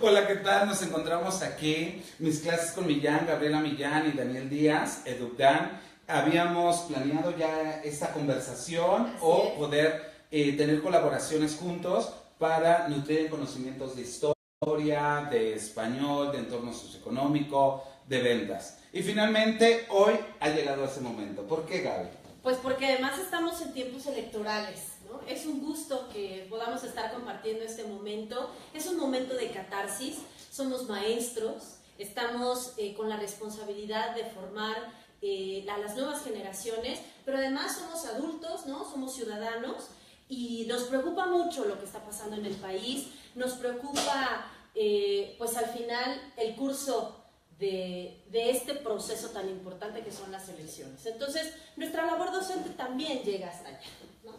Hola, ¿qué tal? Nos encontramos aquí, mis clases con Millán, Gabriela Millán y Daniel Díaz, EduCDAN. Habíamos planeado ya esta conversación o poder tener colaboraciones juntos para nutrir en conocimientos de historia, de español, de entorno socioeconómico, de ventas. Y finalmente, hoy ha llegado ese momento. ¿Por qué, Gaby? Pues porque además estamos en tiempos electorales, ¿no? Es un gusto que podamos estar compartiendo este momento. Es un momento de catarsis. Somos maestros, estamos con la responsabilidad de formar a las nuevas generaciones, pero además somos adultos, ¿no? Somos ciudadanos y nos preocupa mucho lo que está pasando en el país. Nos preocupa, pues al final, el curso de este proceso tan importante que son las elecciones. Entonces, nuestra labor docente también llega hasta allá, ¿no?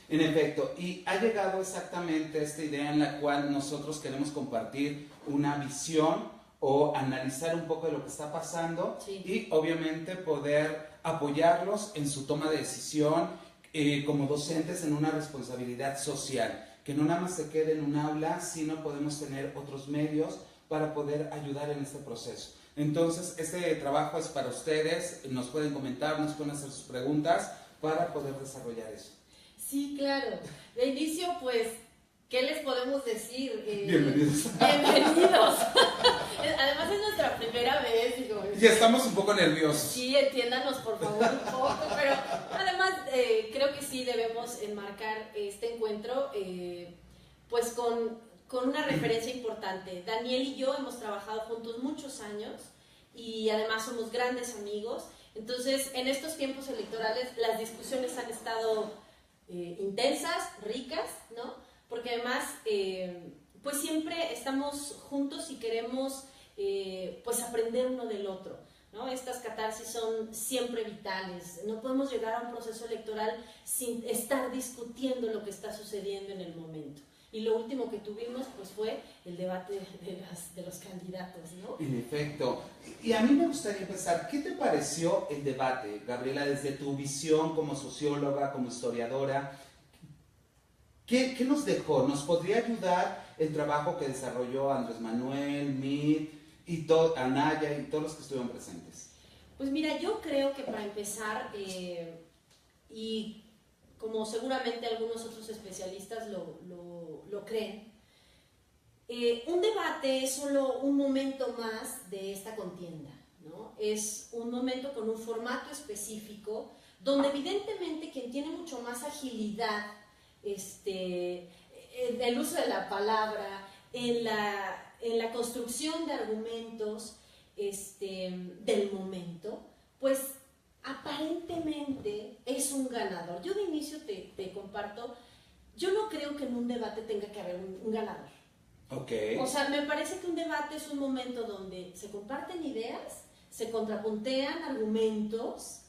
En efecto, y ha llegado exactamente esta idea en la cual nosotros queremos compartir una visión o analizar un poco de lo que está pasando, sí, y obviamente poder apoyarlos en su toma de decisión como docentes en una responsabilidad social, que no nada más se quede en un aula, sino podemos tener otros medios para poder ayudar en este proceso. Entonces, este trabajo es para ustedes, nos pueden comentar, nos pueden hacer sus preguntas para poder desarrollar eso. Sí, claro. De inicio, pues, ¿qué les podemos decir? Bienvenidos. Bienvenidos. Además es nuestra primera vez. Digo, ya estamos un poco nerviosos. Sí, entiéndanos por favor un poco, pero además creo que sí debemos enmarcar este encuentro pues con una referencia importante. Daniel y yo hemos trabajado juntos muchos años y además somos grandes amigos. Entonces, en estos tiempos electorales las discusiones han estado intensas, ricas, ¿no? Porque además, pues siempre estamos juntos y queremos pues aprender uno del otro, ¿no? Estas catarsis son siempre vitales. No podemos llegar a un proceso electoral sin estar discutiendo lo que está sucediendo en el momento. Y lo último que tuvimos pues fue el debate de los candidatos, ¿no? En efecto. Y a mí me gustaría empezar, ¿qué te pareció el debate, Gabriela, desde tu visión como socióloga, como historiadora? ¿Qué nos dejó? ¿Nos podría ayudar el trabajo que desarrolló Andrés Manuel, Meade y Anaya y todos los que estuvieron presentes? Pues mira, yo creo que para empezar, y como seguramente algunos otros especialistas lo creen, un debate es solo un momento más de esta contienda, ¿no? Es un momento con un formato específico donde evidentemente quien tiene mucho más agilidad en el uso de la palabra, en la construcción de argumentos del momento, pues aparentemente es un ganador. Yo de inicio te comparto, yo no creo que en un debate tenga que haber un ganador. Okay. O sea, me parece que un debate es un momento donde se comparten ideas, se contrapuntean argumentos,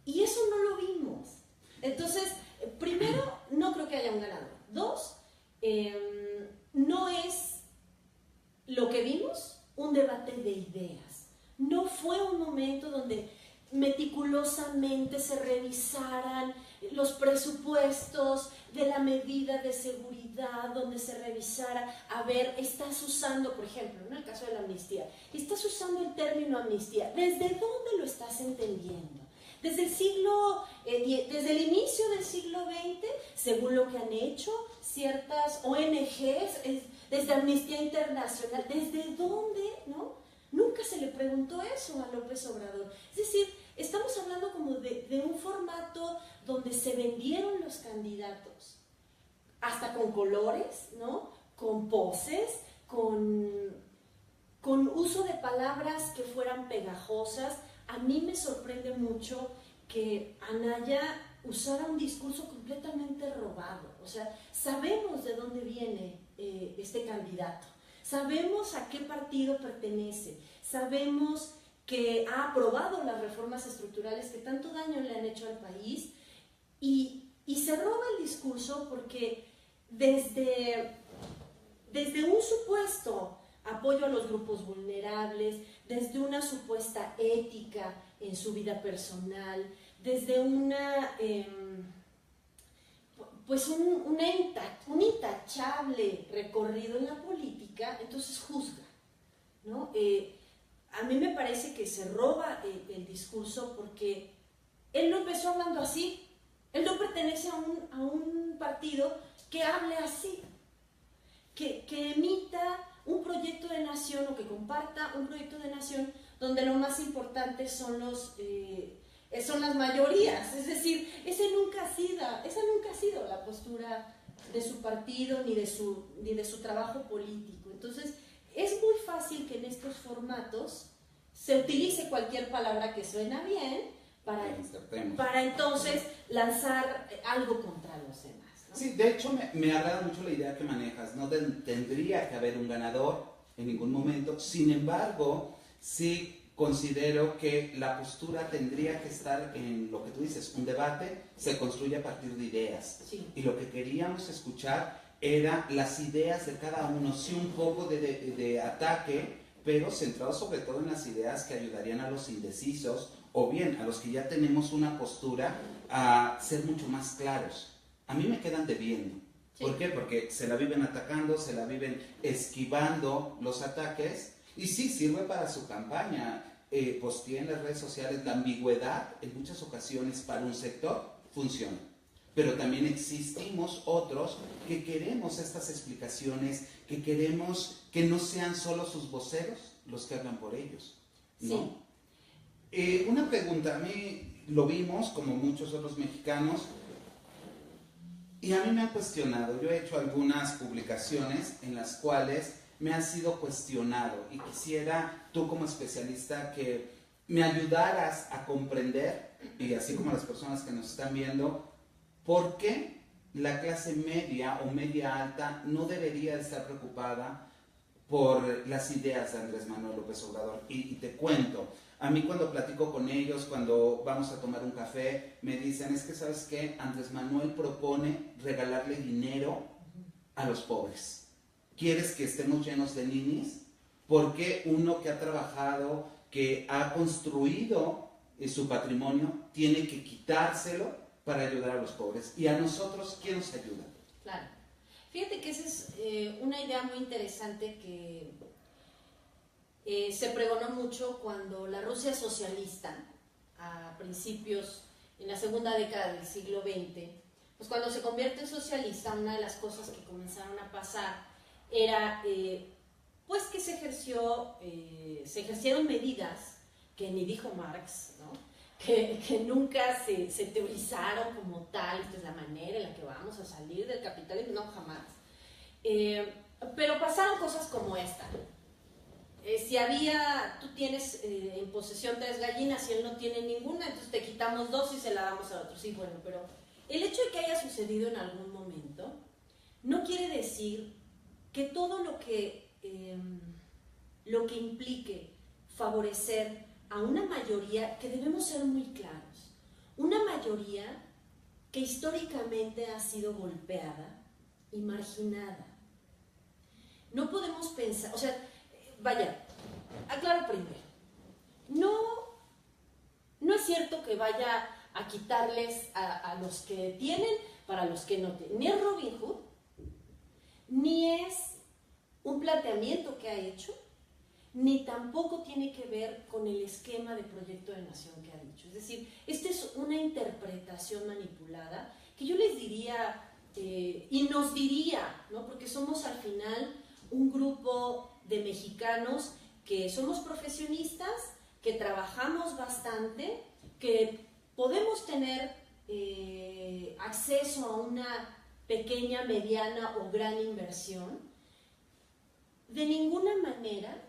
y eso no lo vimos. Entonces, primero, no creo que haya un ganador. Dos, no es lo que vimos un debate de ideas. No fue un momento donde meticulosamente se revisaran los presupuestos de la medida de seguridad, donde se revisara, a ver, estás usando, por ejemplo, en el caso de la amnistía, estás usando el término amnistía, ¿desde dónde lo estás entendiendo? Desde el inicio del siglo XX, según lo que han hecho ciertas ONGs, desde Amnistía Internacional, ¿desde dónde, no? Nunca se le preguntó eso a López Obrador. Es decir, estamos hablando como de un formato donde se vendieron los candidatos, hasta con colores, ¿no? Con poses, con uso de palabras que fueran pegajosas. A mí me sorprende mucho que Anaya usara un discurso completamente robado. O sea, sabemos de dónde viene este candidato, sabemos a qué partido pertenece, sabemos que ha aprobado las reformas estructurales que tanto daño le han hecho al país, y se roba el discurso porque desde un supuesto apoyo a los grupos vulnerables, desde una supuesta ética en su vida personal, desde una pues un intachable recorrido en la política, entonces juzga, ¿no? A mí me parece que se roba el discurso porque él no empezó hablando así, él no pertenece a un partido que hable así, que emita un proyecto de nación o que comparta un proyecto de nación donde lo más importante son las mayorías, es decir, esa nunca ha sido la postura de su partido ni de su trabajo político. Entonces, es muy fácil que en estos formatos se utilice cualquier palabra que suena bien para entonces lanzar algo contra los demás, ¿no? Sí, de hecho me agrada mucho la idea que manejas, no tendría que haber un ganador en ningún momento, sin embargo, sí considero que la postura tendría que estar en lo que tú dices, un debate se construye a partir de ideas, sí. Y lo que queríamos escuchar era las ideas de cada uno, sí un poco de ataque, pero centrado sobre todo en las ideas que ayudarían a los indecisos o bien a los que ya tenemos una postura a ser mucho más claros. A mí me quedan debiendo. Sí. ¿Por qué? Porque se la viven atacando, se la viven esquivando los ataques y sí sirve para su campaña. Posteé en las redes sociales la ambigüedad en muchas ocasiones para un sector funciona. Pero también existimos otros que queremos estas explicaciones, que queremos que no sean solo sus voceros los que hablan por ellos, ¿no? Sí. Una pregunta, a mí lo vimos como muchos otros mexicanos y a mí me han cuestionado. Yo he hecho algunas publicaciones en las cuales me ha sido cuestionado y quisiera tú como especialista que me ayudaras a comprender, y así como las personas que nos están viendo, por qué la clase media o media alta no debería estar preocupada por las ideas de Andrés Manuel López Obrador. Y te cuento, a mí cuando platico con ellos, cuando vamos a tomar un café, me dicen, es que ¿sabes qué? Andrés Manuel propone regalarle dinero a los pobres. ¿Quieres que estemos llenos de ninis? ¿Por qué uno que ha trabajado, que ha construido su patrimonio, tiene que quitárselo para ayudar a los pobres? Y a nosotros, ¿quién nos ayuda? Claro. Fíjate que esa es una idea muy interesante que se pregonó mucho cuando la Rusia socialista, a principios, en la segunda década del siglo XX, pues cuando se convierte en socialista, una de las cosas que comenzaron a pasar era pues que se ejercieron medidas que ni dijo Marx, ¿no? que nunca se teorizaron como tal, esta es la manera en la que vamos a salir del capitalismo, no, jamás. Pero pasaron cosas como esta. Tú tienes en posesión 3 gallinas y él no tiene ninguna, entonces te quitamos 2 y se la damos al otro. Sí, bueno, pero el hecho de que haya sucedido en algún momento no quiere decir que todo lo que implique favorecer a una mayoría, que debemos ser muy claros, una mayoría que históricamente ha sido golpeada y marginada. No podemos pensar, o sea, vaya, aclaro primero, no es cierto que vaya a quitarles a los que tienen para los que no tienen, ni es Robin Hood, ni es un planteamiento que ha hecho, ni tampoco tiene que ver con el esquema de proyecto de nación que ha dicho. Es decir, esta es una interpretación manipulada que yo les diría, y nos diría, ¿no? Porque somos al final un grupo de mexicanos que somos profesionistas, que trabajamos bastante, que podemos tener acceso a una pequeña, mediana o gran inversión. De ninguna manera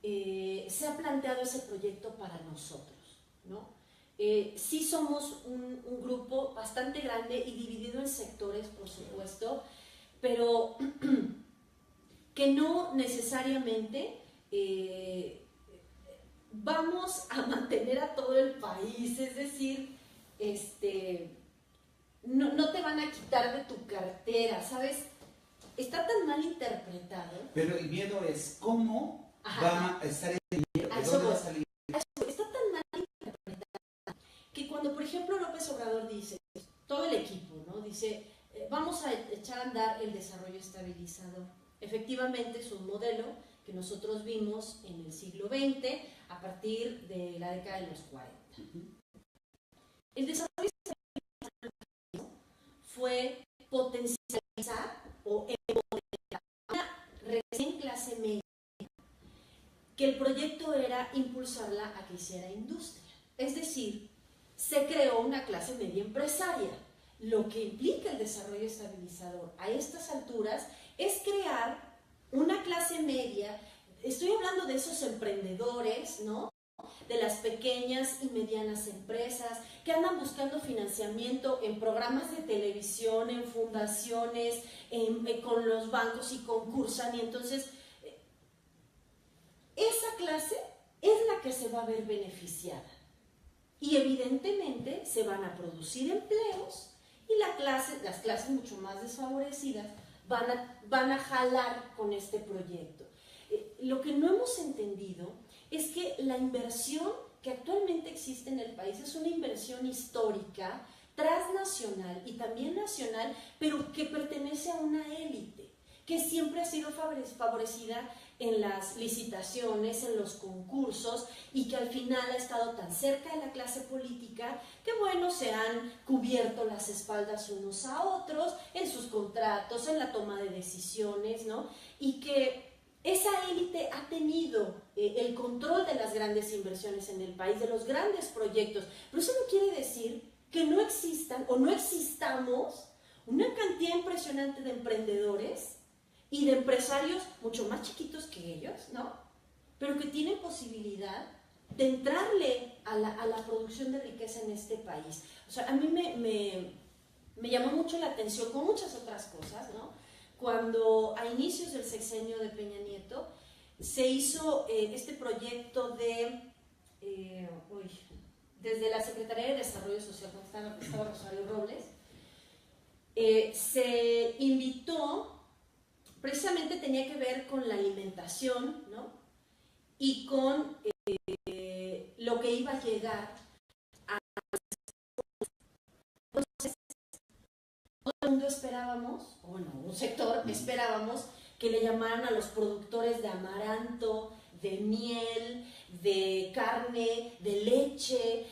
se ha planteado ese proyecto para nosotros, ¿no? Sí somos un grupo bastante grande y dividido en sectores, por supuesto, pero que no necesariamente vamos a mantener a todo el país, es decir, no te van a quitar de tu cartera, ¿sabes? Está tan mal interpretado. Pero el miedo es cómo va a estar el dinero, ¿de dónde va a salir? Está tan mal interpretado que cuando, por ejemplo, López Obrador dice, todo el equipo, ¿no? Dice, vamos a echar a andar el desarrollo estabilizador. Efectivamente es un modelo que nosotros vimos en el siglo XX a partir de la década de los 40. El desarrollo estabilizador fue potencializar o empoderar a una recién clase media, que el proyecto era impulsarla a que hiciera industria. Es decir, se creó una clase media empresaria. Lo que implica el desarrollo estabilizador a estas alturas es crear una clase media. Estoy hablando de esos emprendedores, ¿no? De las pequeñas y medianas empresas que andan buscando financiamiento en programas de televisión, en fundaciones, con los bancos y concursan, y entonces esa clase es la que se va a ver beneficiada. Y evidentemente se van a producir empleos y las clases mucho más desfavorecidas van a jalar con este proyecto. Lo que no hemos entendido es que la inversión que actualmente existe en el país es una inversión histórica, transnacional y también nacional, pero que pertenece a una élite, que siempre ha sido favorecida en las licitaciones, en los concursos, y que al final ha estado tan cerca de la clase política que, bueno, se han cubierto las espaldas unos a otros en sus contratos, en la toma de decisiones, ¿no? Y que esa élite ha tenido el control de las grandes inversiones en el país, de los grandes proyectos, pero eso no quiere decir que no existan o no existamos una cantidad impresionante de emprendedores y de empresarios mucho más chiquitos que ellos, ¿no? Pero que tienen posibilidad de entrarle a la producción de riqueza en este país. O sea, a mí me llamó mucho la atención, con muchas otras cosas, ¿no? Cuando a inicios del sexenio de Peña Nieto se hizo este proyecto desde la Secretaría de Desarrollo Social, cuando estaba Rosario Robles, se invitó. Precisamente tenía que ver con la alimentación, ¿no? Y con lo que iba a llegar a... Entonces, todo el mundo esperábamos, o bueno, un sector esperábamos que le llamaran a los productores de amaranto, de miel, de carne, de leche,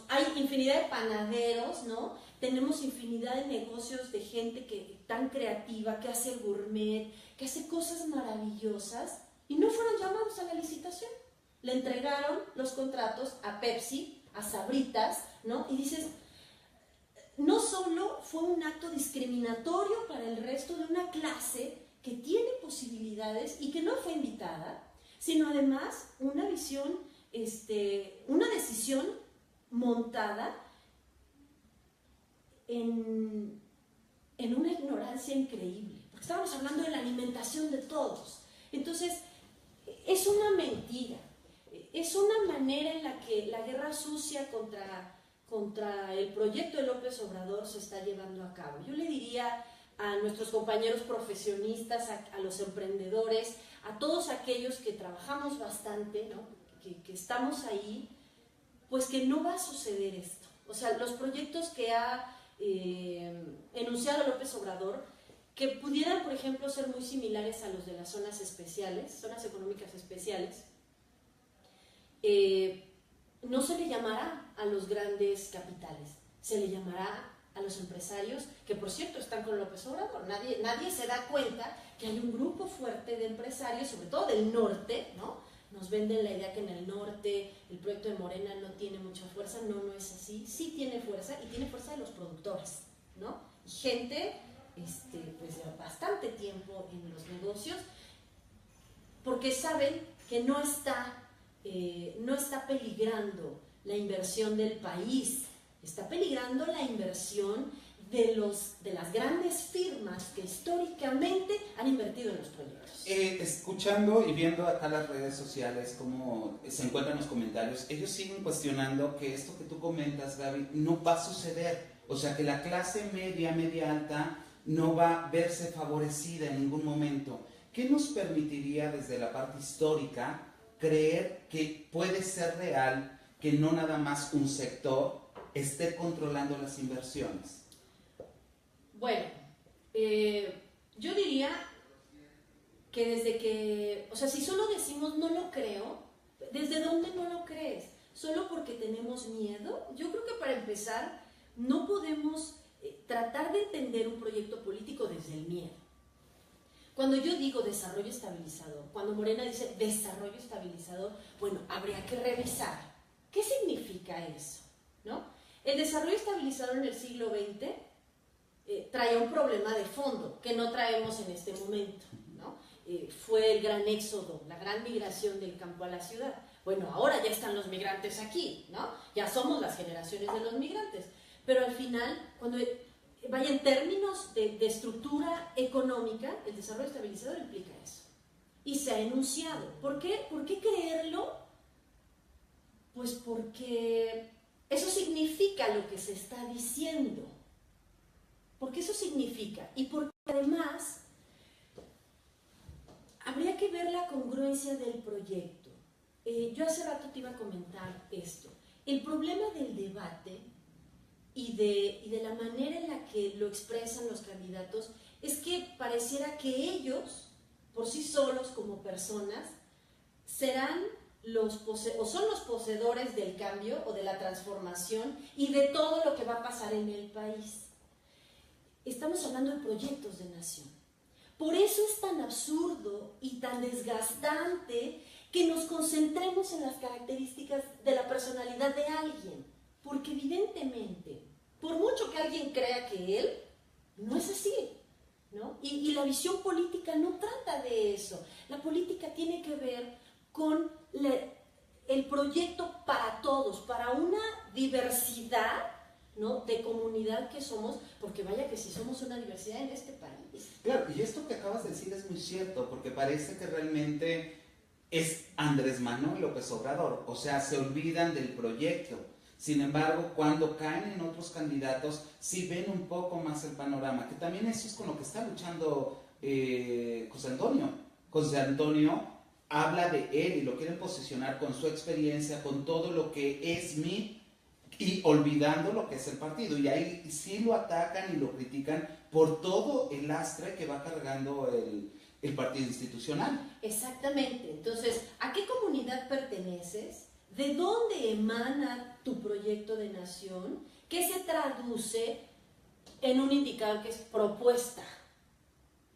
hay infinidad de panaderos, ¿no? Tenemos infinidad de negocios de gente tan creativa, que hace gourmet, que hace cosas maravillosas, y no fueron llamados a la licitación. Le entregaron los contratos a Pepsi, a Sabritas, ¿no? Y dices, no solo fue un acto discriminatorio para el resto de una clase que tiene posibilidades y que no fue invitada, sino además una visión, una decisión montada en una ignorancia increíble, porque estábamos hablando de la alimentación de todos. Entonces, es una mentira, es una manera en la que la guerra sucia contra el proyecto de López Obrador se está llevando a cabo. Yo le diría a nuestros compañeros profesionistas, a los emprendedores, a todos aquellos que trabajamos bastante, ¿no? que estamos ahí, pues que no va a suceder esto. O sea, los proyectos que ha enunciado López Obrador, que pudieran, por ejemplo, ser muy similares a los de las zonas especiales, zonas económicas especiales, no se le llamará a los grandes capitales, se le llamará a los empresarios, que por cierto están con López Obrador. Nadie se da cuenta que hay un grupo fuerte de empresarios, sobre todo del norte, ¿no? Nos venden la idea que en el norte el proyecto de Morena no tiene mucha fuerza. No es así. Sí tiene fuerza, y tiene fuerza de los productores, ¿no? Y gente pues de bastante tiempo en los negocios, porque saben que no está peligrando la inversión del país, está peligrando la inversión de las grandes firmas que históricamente han invertido en los proyectos. Escuchando y viendo acá las redes sociales, cómo se encuentran los comentarios, ellos siguen cuestionando que esto que tú comentas, Gaby, no va a suceder. O sea, que la clase media, media alta, no va a verse favorecida en ningún momento. ¿Qué nos permitiría desde la parte histórica creer que puede ser real que no nada más un sector esté controlando las inversiones? Bueno, yo diría que desde que, o sea, si solo decimos no lo creo, ¿desde dónde no lo crees? ¿Solo porque tenemos miedo? Yo creo que para empezar no podemos tratar de entender un proyecto político desde el miedo. Cuando yo digo desarrollo estabilizador, cuando Morena dice desarrollo estabilizador, bueno, habría que revisar qué significa eso, ¿no? El desarrollo estabilizador en el siglo XX traía un problema de fondo que no traemos en este momento, ¿no? Fue el gran éxodo, la gran migración del campo a la ciudad. Bueno, ahora ya están los migrantes aquí, ¿no? Ya somos las generaciones de los migrantes. Pero al final, cuando vaya en términos de estructura económica, el desarrollo estabilizador implica eso. Y se ha enunciado. ¿Por qué? ¿Por qué creerlo? Pues porque eso significa lo que se está diciendo. Porque eso significa. Y porque además habría que ver la congruencia del proyecto. Yo hace rato te iba a comentar esto. El problema del debate y de la manera en la que lo expresan los candidatos es que pareciera que ellos, por sí solos como personas, serán o son los poseedores del cambio o de la transformación y de todo lo que va a pasar en el país. Estamos hablando de proyectos de nación. Por eso es tan absurdo y tan desgastante que nos concentremos en las características de la personalidad de alguien. Porque evidentemente, por mucho que alguien crea que él, no es así, ¿no? Y la visión política no trata de eso. La política tiene que ver con el proyecto para todos, para una diversidad, ¿no?, de comunidad que somos, porque vaya que sí somos una diversidad en este país. Claro, y esto que acabas de decir es muy cierto, porque parece que realmente es Andrés Manuel López Obrador, o sea, se olvidan del proyecto. Sin embargo, cuando caen en otros candidatos, sí ven un poco más el panorama, que también eso es con lo que está luchando José Antonio. José Antonio habla de él y lo quieren posicionar con su experiencia, con todo lo que es MIT, y olvidando lo que es el partido. Y ahí sí lo atacan y lo critican por todo el lastre que va cargando el partido institucional. Exactamente. Entonces, ¿a qué comunidad perteneces? ¿De dónde emana tu proyecto de nación? ¿Qué se traduce en un indicador que es propuesta?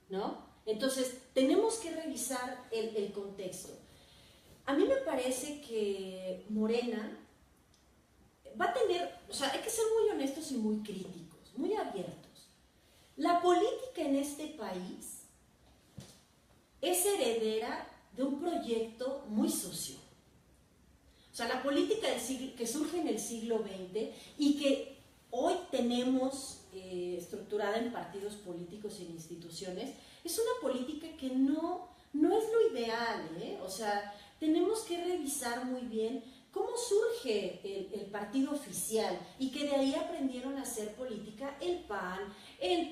¿No? Entonces, tenemos que revisar el contexto. A mí me parece que Morena va a tener, o sea, hay que ser muy honestos y muy críticos, muy abiertos. La política en este país es heredera de un proyecto muy sucio. O sea, la política que surge en el siglo XX y que hoy tenemos estructurada en partidos políticos y en instituciones, es una política que no es lo ideal, ¿eh? O sea, tenemos que revisar muy bien cómo surge el partido oficial y que de ahí aprendieron a hacer política el PAN, el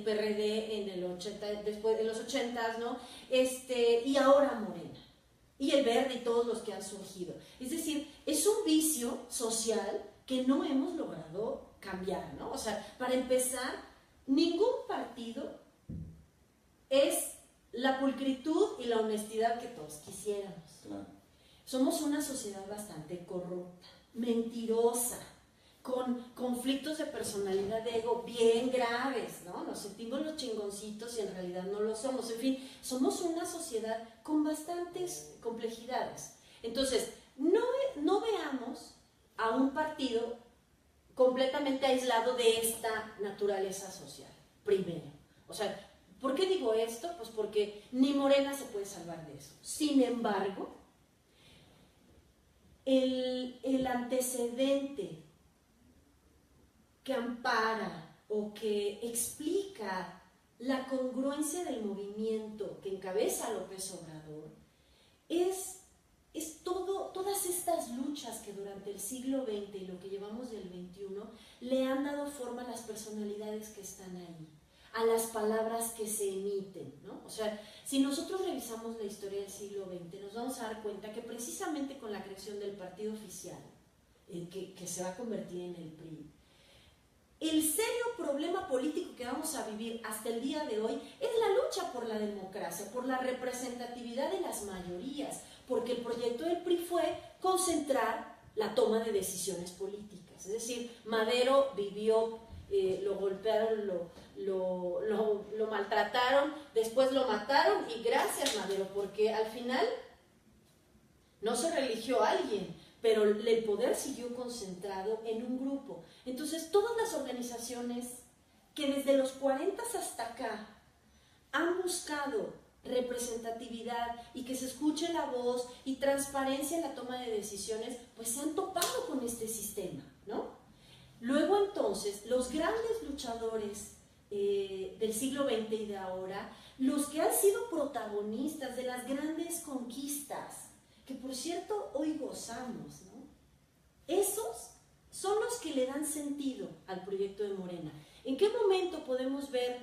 PRD en los 80s, ¿no? Y ahora Morena. Y el Verde y todos los que han surgido. Es decir, es un vicio social que no hemos logrado cambiar, ¿no? O sea, para empezar, ningún partido es la pulcritud y la honestidad que todos quisiéramos. Claro. Somos una sociedad bastante corrupta, mentirosa, con conflictos de personalidad de ego bien graves, ¿no? Nos sentimos los chingoncitos y en realidad no lo somos. En fin, somos una sociedad con bastantes complejidades. Entonces, no veamos a un partido completamente aislado de esta naturaleza social, primero. O sea, ¿por qué digo esto? Pues porque ni Morena se puede salvar de eso. Sin embargo, el antecedente que ampara o que explica la congruencia del movimiento que encabeza López Obrador es todas estas luchas que durante el siglo XX y lo que llevamos del XXI le han dado forma a las personalidades que están ahí, a las palabras que se emiten, ¿no? O sea, si nosotros revisamos la historia del siglo XX, nos vamos a dar cuenta que precisamente con la creación del partido oficial, que se va a convertir en el PRI, el serio problema problema político que vamos a vivir hasta el día de hoy es la lucha por la democracia, por la representatividad de las mayorías, porque el proyecto del PRI fue concentrar la toma de decisiones políticas. Es decir, Madero vivió, lo golpearon, lo maltrataron, después lo mataron y gracias Madero, porque al final no se religió a alguien, pero el poder siguió concentrado en un grupo. Entonces, todas las organizaciones que desde los 40 hasta acá han buscado representatividad y que se escuche la voz y transparencia en la toma de decisiones, pues se han topado con este sistema, ¿no? Luego entonces, los grandes luchadores del siglo XX y de ahora, los que han sido protagonistas de las grandes conquistas, que por cierto hoy gozamos, ¿no? Esos son los que le dan sentido al proyecto de Morena. ¿En qué momento podemos ver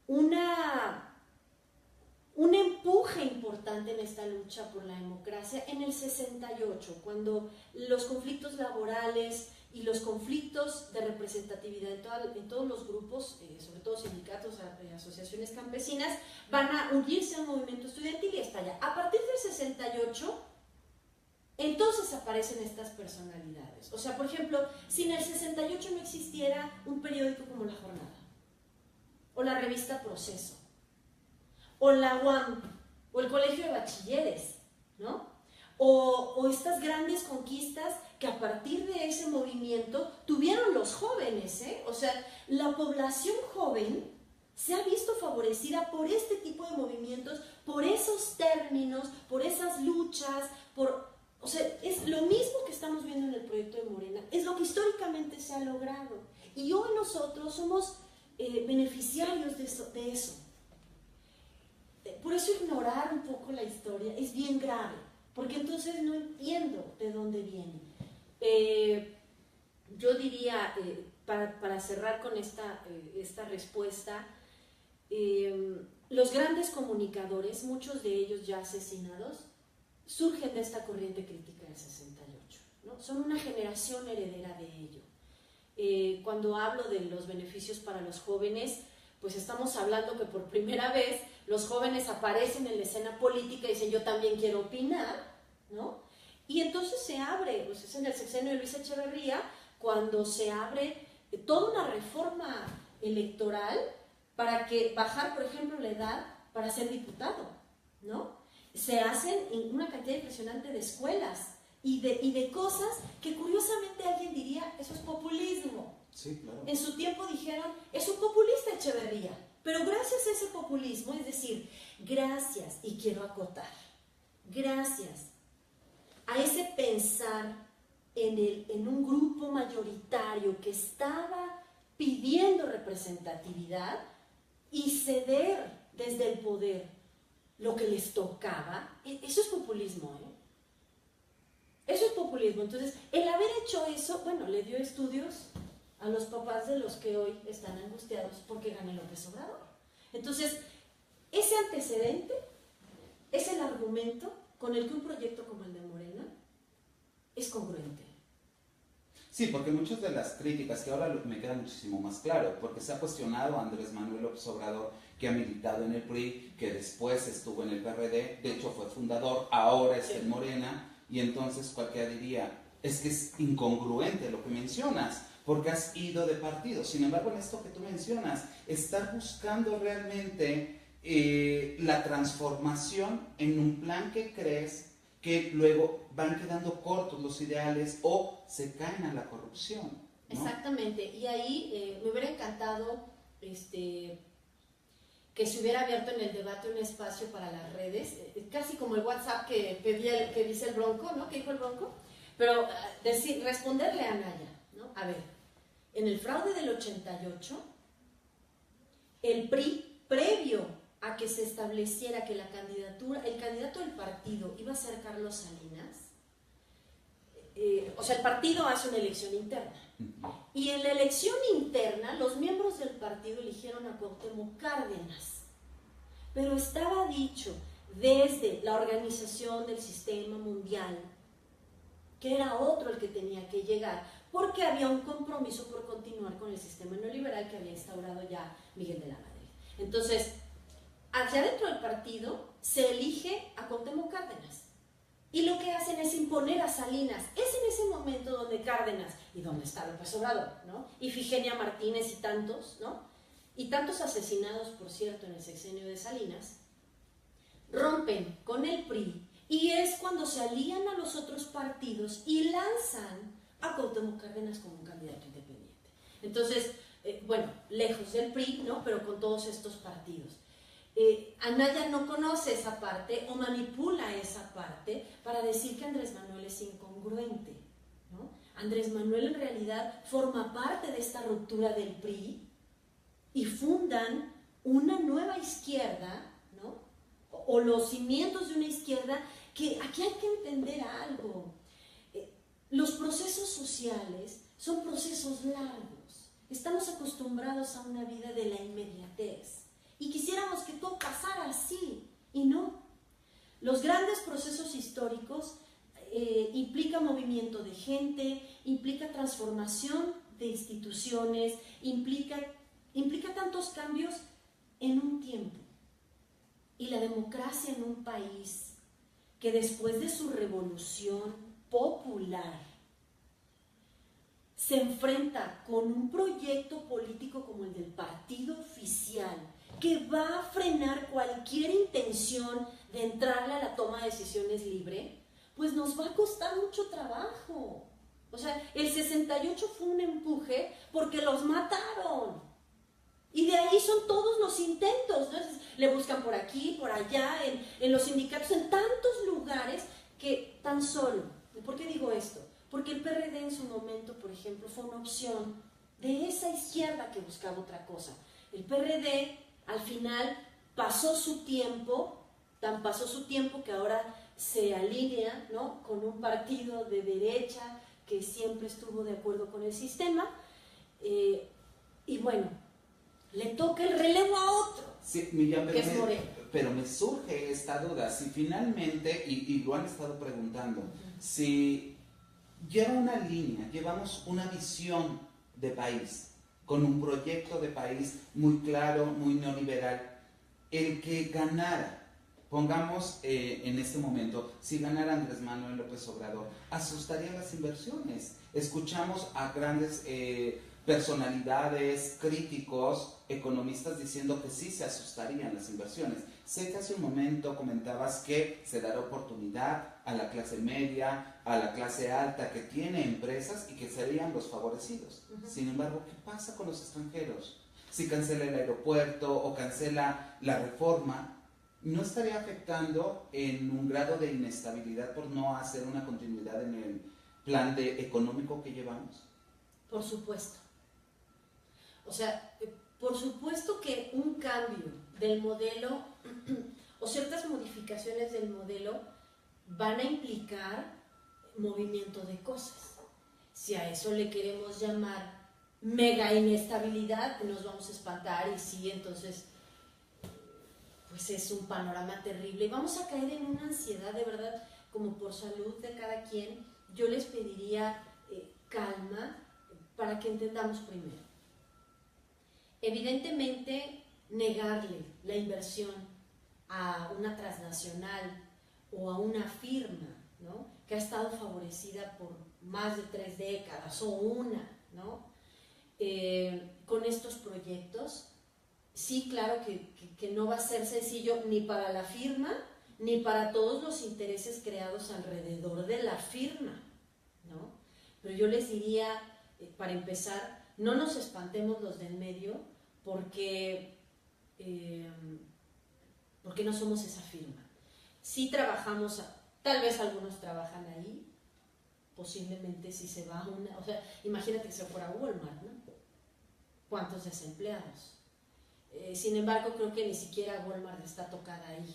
un empuje importante en esta lucha por la democracia? En el 68, cuando los conflictos laborales y los conflictos de representatividad en todos los grupos, sobre todo sindicatos, asociaciones campesinas, van a unirse a un movimiento estudiantil y estalla. A partir del 68, entonces aparecen estas personalidades. O sea, por ejemplo, si en el 68 no existiera un periódico como La Jornada, o la revista Proceso, o la UAM, o el Colegio de Bachilleres, ¿no? O estas grandes conquistas que a partir de ese movimiento tuvieron los jóvenes, ¿eh? O sea, la población joven se ha visto favorecida por este tipo de movimientos, por esos términos, por esas luchas, o sea, es lo mismo que estamos viendo en el proyecto de Morena, es lo que históricamente se ha logrado. Y hoy nosotros somos beneficiarios de eso. Por eso ignorar un poco la historia es bien grave, porque entonces no entiendo de dónde viene. Yo diría, para cerrar con esta respuesta, los grandes comunicadores, muchos de ellos ya asesinados, surgen de esta corriente crítica del 68, ¿no? Son una generación heredera de ello. Cuando hablo de los beneficios para los jóvenes, pues estamos hablando que por primera vez los jóvenes aparecen en la escena política y dicen yo también quiero opinar, ¿no? Y entonces se abre, pues es en el sexenio de Luis Echeverría, cuando se abre toda una reforma electoral para que bajar, por ejemplo, la edad para ser diputado, ¿no? Se hacen una cantidad impresionante de escuelas y de cosas que curiosamente alguien diría, eso es populismo. Sí, claro. En su tiempo dijeron, es un populista Echeverría, pero gracias a ese populismo, es decir, gracias, y quiero acotar, gracias a ese pensar en un grupo mayoritario que estaba pidiendo representatividad y ceder desde el poder lo que les tocaba, eso es populismo, ¿eh? Eso es populismo. Entonces, el haber hecho eso, bueno, le dio estudios a los papás de los que hoy están angustiados porque gane López Obrador. Entonces, ese antecedente es el argumento con el que un proyecto como el de Morena es congruente. Sí, porque muchas de las críticas, que ahora me queda muchísimo más claro, porque se ha cuestionado a Andrés Manuel López Obrador, que ha militado en el PRI, que después estuvo en el PRD, de hecho fue fundador, ahora está en Morena, y entonces cualquiera diría, es que es incongruente lo que mencionas, porque has ido de partido. Sin embargo, en esto que tú mencionas, estar buscando realmente la transformación en un plan que crees que luego van quedando cortos los ideales o se caen a la corrupción, ¿no? Exactamente, y ahí me hubiera encantado que se hubiera abierto en el debate un espacio para las redes, casi como el WhatsApp que dice el Bronco, ¿no? Que dijo el Bronco, pero responderle a Anaya, ¿no? A ver, en el fraude del 88, el PRI, previo a que se estableciera que el candidato del partido iba a ser Carlos Salinas, o sea, el partido hace una elección interna. Y en la elección interna, los miembros del partido eligieron a Cuauhtémoc Cárdenas. Pero estaba dicho desde la Organización del Sistema Mundial que era otro el que tenía que llegar, porque había un compromiso por continuar con el sistema neoliberal que había instaurado ya Miguel de la Madrid. Entonces, hacia dentro del partido se elige a Cuauhtémoc Cárdenas. Y lo que hacen es imponer a Salinas. Es en ese momento donde Cárdenas, y donde está López Obrador, ¿no? Y Ifigenia Martínez y tantos, ¿no? Y tantos asesinados, por cierto, en el sexenio de Salinas, rompen con el PRI, y es cuando se alían a los otros partidos y lanzan a Cuauhtémoc Cárdenas como un candidato independiente. Entonces, bueno, lejos del PRI, ¿no? Pero con todos estos partidos. Anaya no conoce esa parte o manipula esa parte para decir que Andrés Manuel es incongruente, ¿no? Andrés Manuel en realidad forma parte de esta ruptura del PRI y fundan una nueva izquierda, ¿no? O los cimientos de una izquierda, que aquí hay que entender algo. Los procesos sociales son procesos largos. Estamos acostumbrados a una vida de la inmediatez y quisiéramos que todo pasara así, y no. Los grandes procesos históricos implican movimiento de gente, implica transformación de instituciones, implica tantos cambios en un tiempo. Y la democracia en un país que después de su revolución popular se enfrenta con un proyecto político como el del partido oficial, que va a frenar cualquier intención de entrarle a la toma de decisiones libre, pues nos va a costar mucho trabajo. O sea, el 68 fue un empuje porque los mataron. Y de ahí son todos los intentos, ¿no? Le buscan por aquí, por allá, en los sindicatos, en tantos lugares que tan solo. ¿Por qué digo esto? Porque el PRD en su momento, por ejemplo, fue una opción de esa izquierda que buscaba otra cosa. El PRD al final pasó su tiempo, tan pasó su tiempo que ahora se alinea, ¿no?, con un partido de derecha que siempre estuvo de acuerdo con el sistema, y bueno, le toca el relevo a otro, sí, Miriam, que es Moreno. Pero me surge esta duda, si finalmente, y lo han estado preguntando, si lleva una línea, llevamos una visión de país, con un proyecto de país muy claro, muy neoliberal, el que ganara, pongamos en este momento, si ganara Andrés Manuel López Obrador, asustaría las inversiones. Escuchamos a grandes personalidades, críticos, economistas diciendo que sí se asustarían las inversiones. Sé que hace un momento comentabas que se dará oportunidad a la clase media, a la clase alta que tiene empresas y que serían los favorecidos. Sin embargo, ¿qué pasa con los extranjeros? Si cancela el aeropuerto o cancela la reforma, ¿no estaría afectando en un grado de inestabilidad por no hacer una continuidad en el plan económico que llevamos? Por supuesto. O sea, por supuesto que un cambio del modelo o ciertas modificaciones del modelo van a implicar movimiento de cosas. Si a eso le queremos llamar mega inestabilidad, nos vamos a espantar y sí, entonces pues es un panorama terrible y vamos a caer en una ansiedad, de verdad, como por salud de cada quien. Yo les pediría calma para que entendamos primero. Evidentemente, negarle la inversión a una transnacional o a una firma, ¿no?, que ha estado favorecida por más de 3 décadas o una, ¿no?, con estos proyectos, sí, claro que no va a ser sencillo ni para la firma ni para todos los intereses creados alrededor de la firma, ¿no? Pero yo les diría, para empezar, no nos espantemos los del medio porque no somos esa firma. Sí trabajamos, tal vez algunos trabajan ahí, posiblemente si se va una, o sea, imagínate que se fuera Walmart, ¿no? ¿Cuántos desempleados? Sin embargo, creo que ni siquiera Walmart está tocada ahí.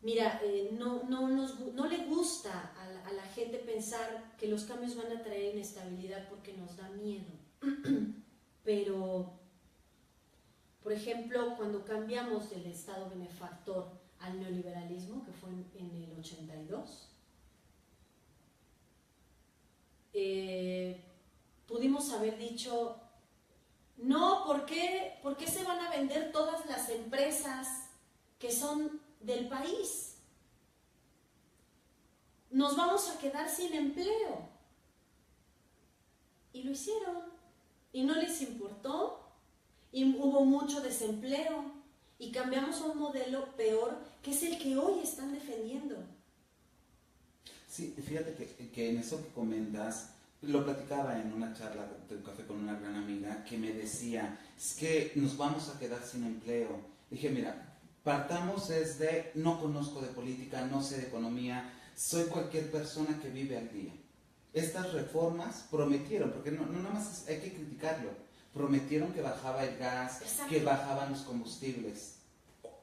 Mira, no le gusta a la gente pensar que los cambios van a traer inestabilidad porque nos da miedo. Pero, por ejemplo, cuando cambiamos del Estado benefactor al neoliberalismo, que fue en el 82, debimos haber dicho, no, ¿por qué se van a vender todas las empresas que son del país? Nos vamos a quedar sin empleo. Y lo hicieron, y no les importó, y hubo mucho desempleo, y cambiamos a un modelo peor, que es el que hoy están defendiendo. Sí, fíjate que en eso que comentas, lo platicaba en una charla de un café con una gran amiga que me decía, es que nos vamos a quedar sin empleo. Dije, mira, partamos desde, no conozco de política, no sé de economía, soy cualquier persona que vive al día. Estas reformas prometieron, porque no nada más hay que criticarlo, prometieron que bajaba el gas, exacto, que bajaban los combustibles.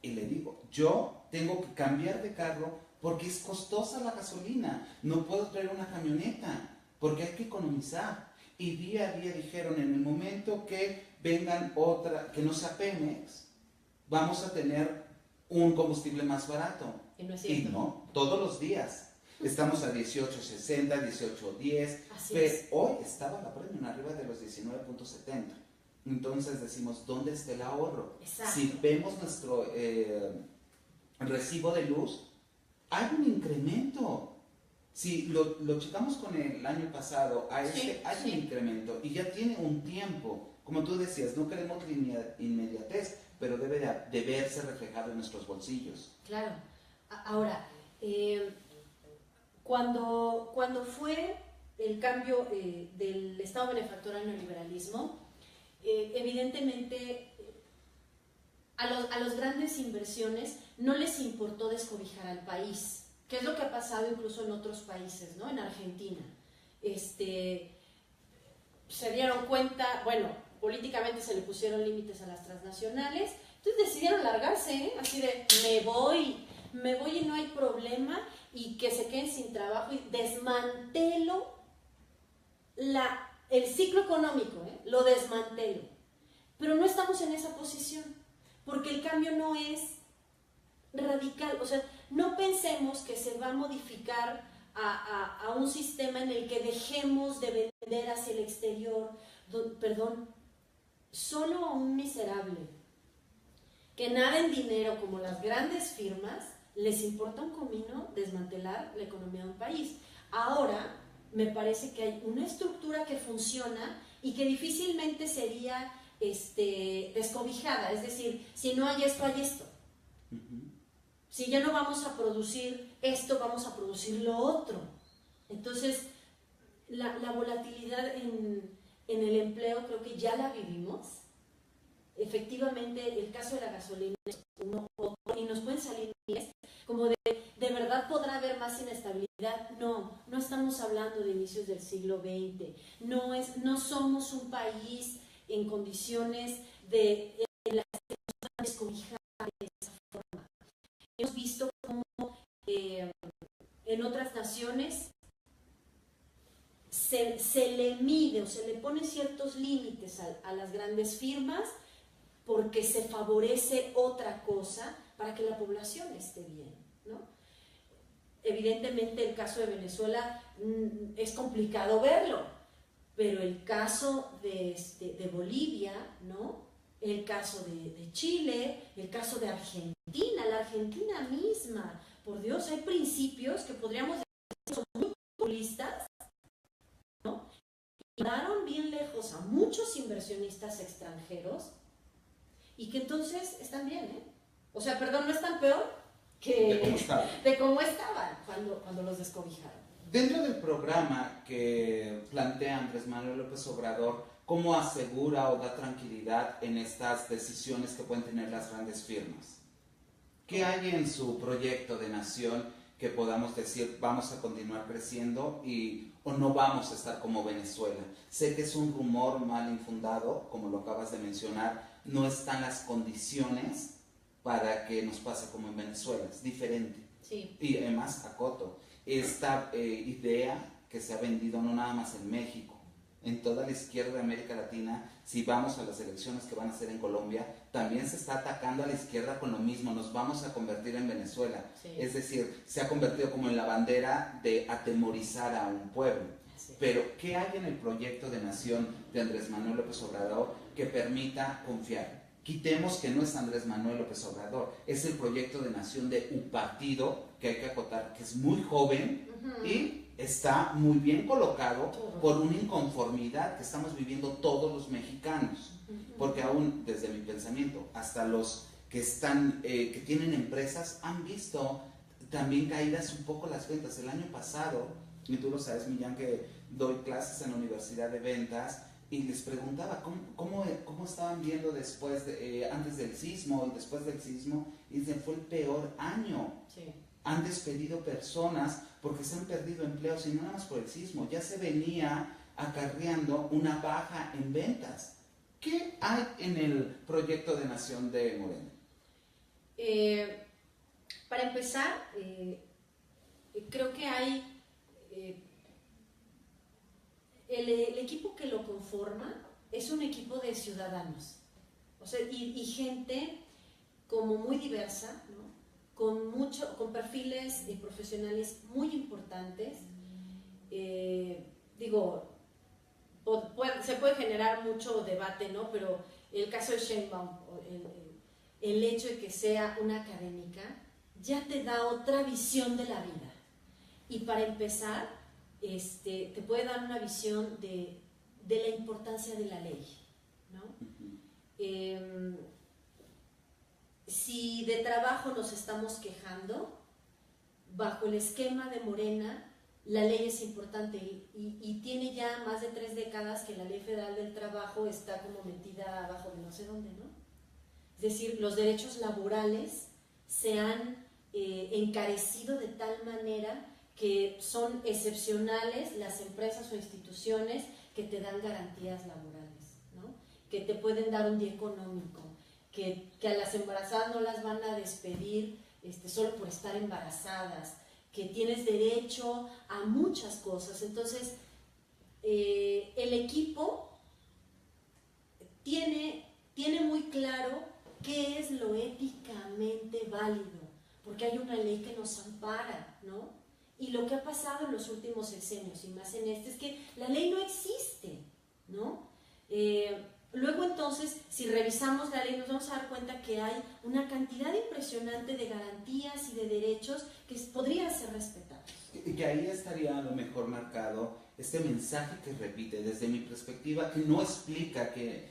Y le digo, yo tengo que cambiar de carro porque es costosa la gasolina, no puedo traer una camioneta, porque hay que economizar. Y día a día dijeron, en el momento que vengan otra, que no sea Pemex, vamos a tener un combustible más barato. Y no es cierto. Y no, todos los días. Estamos a 18.60, 18.10, pero hoy estaba la premium arriba de los 19.70. Entonces decimos, ¿dónde está el ahorro? Exacto. Si vemos nuestro recibo de luz, hay un incremento. Si lo checamos con el año pasado, hay un incremento y ya tiene un tiempo. Como tú decías, no queremos inmediatez, pero debe de verse reflejado en nuestros bolsillos. Claro. Ahora, cuando fue el cambio del Estado benefactor al neoliberalismo, evidentemente a los grandes inversiones no les importó descobijar al país, que es lo que ha pasado incluso en otros países, ¿no? En Argentina. Se dieron cuenta, bueno, políticamente se le pusieron límites a las transnacionales, entonces decidieron largarse, ¿eh? Así de, me voy y no hay problema, y que se queden sin trabajo, y desmantelo el ciclo económico, lo desmantelo. Pero no estamos en esa posición, porque el cambio no es radical. O sea, no pensemos que se va a modificar a un sistema en el que dejemos de vender hacia el exterior, solo a un miserable que nada en dinero como las grandes firmas les importa un comino desmantelar la economía de un país. Ahora me parece que hay una estructura que funciona y que difícilmente sería descobijada. Es decir, si no hay esto, hay esto. Uh-huh. Si ya no vamos a producir esto, vamos a producir lo otro. Entonces, la volatilidad en el empleo creo que ya la vivimos. Efectivamente, el caso de la gasolina es uno y nos pueden salir miles, como de verdad podrá haber más inestabilidad. No estamos hablando de inicios del siglo XX. No somos un país en condiciones en las que nos van a descobijar de esa forma. Hemos visto cómo en otras naciones se le mide o se le pone ciertos límites a las grandes firmas porque se favorece otra cosa para que la población esté bien, ¿no? Evidentemente el caso de Venezuela es complicado verlo, pero el caso de Bolivia, ¿no? El caso de Chile, el caso de Argentina, la Argentina misma, por Dios, hay principios que podríamos decir son muy populistas, ¿no? Y mandaron bien lejos a muchos inversionistas extranjeros y que entonces están bien, ¿eh? O sea, perdón, no están peor de cómo estaban cuando los descobijaron. Dentro del programa que plantea Andrés Manuel López Obrador, ¿cómo asegura o da tranquilidad en estas decisiones que pueden tener las grandes firmas? ¿Qué hay en su proyecto de nación que podamos decir vamos a continuar creciendo o no vamos a estar como Venezuela? Sé que es un rumor mal infundado, como lo acabas de mencionar, no están las condiciones para que nos pase como en Venezuela, es diferente. Sí. Y además, acoto, esta idea que se ha vendido no nada más en México, en toda la izquierda de América Latina, si vamos a las elecciones que van a ser en Colombia, también se está atacando a la izquierda con lo mismo, nos vamos a convertir en Venezuela. Sí. Es decir, se ha convertido como en la bandera de atemorizar a un pueblo. Sí. Pero, ¿qué hay en el proyecto de nación de Andrés Manuel López Obrador que permita confiar? Quitemos que no es Andrés Manuel López Obrador, es el proyecto de nación de un partido que hay que acotar, que es muy joven y está muy bien colocado por una inconformidad que estamos viviendo todos los mexicanos. Porque aún, desde mi pensamiento, hasta los que están, que tienen empresas, han visto también caídas un poco las ventas. El año pasado, y tú lo sabes, Millán, que doy clases en la Universidad de Ventas, y les preguntaba cómo estaban viendo antes del sismo y después del sismo, y fue el peor año. Sí. Han despedido personas porque se han perdido empleos, y no nada más por el sismo, ya se venía acarreando una baja en ventas. ¿Qué hay en el proyecto de nación de Morena? Para empezar, creo que hay el equipo que lo conforma es un equipo de ciudadanos, o sea, y gente como muy diversa, ¿no? con perfiles profesionales muy importantes. Se puede generar mucho debate, ¿no? Pero el caso de Sheinbaum, el hecho de que sea una académica, ya te da otra visión de la vida. Y para empezar, te puede dar una visión de la importancia de la ley, ¿no? Si de trabajo nos estamos quejando, bajo el esquema de Morena, la ley es importante y tiene ya más de 3 décadas que la Ley Federal del Trabajo está como metida abajo de no sé dónde, ¿no? Es decir, los derechos laborales se han encarecido de tal manera que son excepcionales las empresas o instituciones que te dan garantías laborales, ¿no? Que te pueden dar un día económico, que a las embarazadas no las van a despedir solo por estar embarazadas, que tienes derecho a muchas cosas. Entonces, el equipo tiene muy claro qué es lo éticamente válido, porque hay una ley que nos ampara, ¿no? Y lo que ha pasado en los últimos sexenios, y más en es que la ley no existe, ¿no? Luego entonces, si revisamos la ley, nos vamos a dar cuenta que hay una cantidad impresionante de garantías y de derechos que podrían ser respetados. Y que ahí estaría a lo mejor marcado este mensaje que repite, desde mi perspectiva, que no explica, que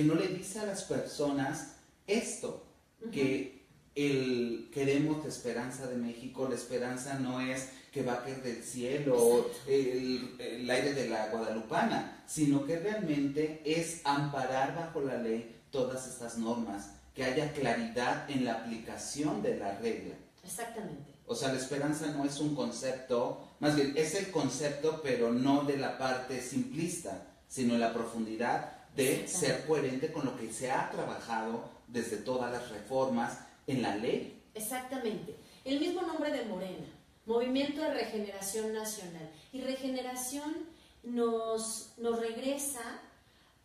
no le dice a las personas esto, que queremos la esperanza de México. La esperanza no es que va a caer del cielo el aire de la guadalupana, sino que realmente es amparar bajo la ley todas estas normas, que haya claridad en la aplicación de la regla. Exactamente. O sea, la esperanza no es un concepto, más bien es el concepto, pero no de la parte simplista, sino en la profundidad de ser coherente con lo que se ha trabajado desde todas las reformas en la ley. Exactamente. El mismo nombre de Morena, Movimiento de Regeneración Nacional. Y regeneración nos regresa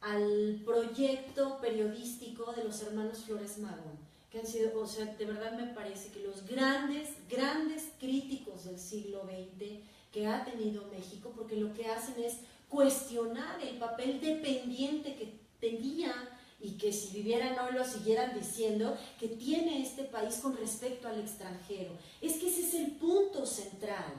al proyecto periodístico de los hermanos Flores Magón, que han sido, o sea, de verdad me parece que los grandes críticos del siglo XX que ha tenido México, porque lo que hacen es cuestionar el papel dependiente que tenía, y que si vivieran hoy lo siguieran diciendo, que tiene este país con respecto al extranjero. Es que ese es el punto central.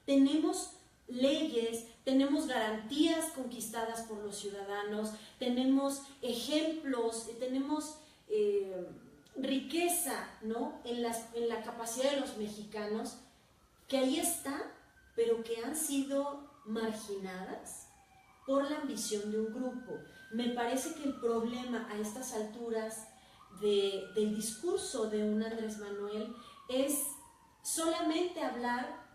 Tenemos leyes, tenemos garantías conquistadas por los ciudadanos, tenemos ejemplos, tenemos riqueza, ¿no? en la capacidad de los mexicanos, que ahí está, pero que han sido marginadas por la ambición de un grupo. Me parece que el problema a estas alturas del discurso de un Andrés Manuel es solamente hablar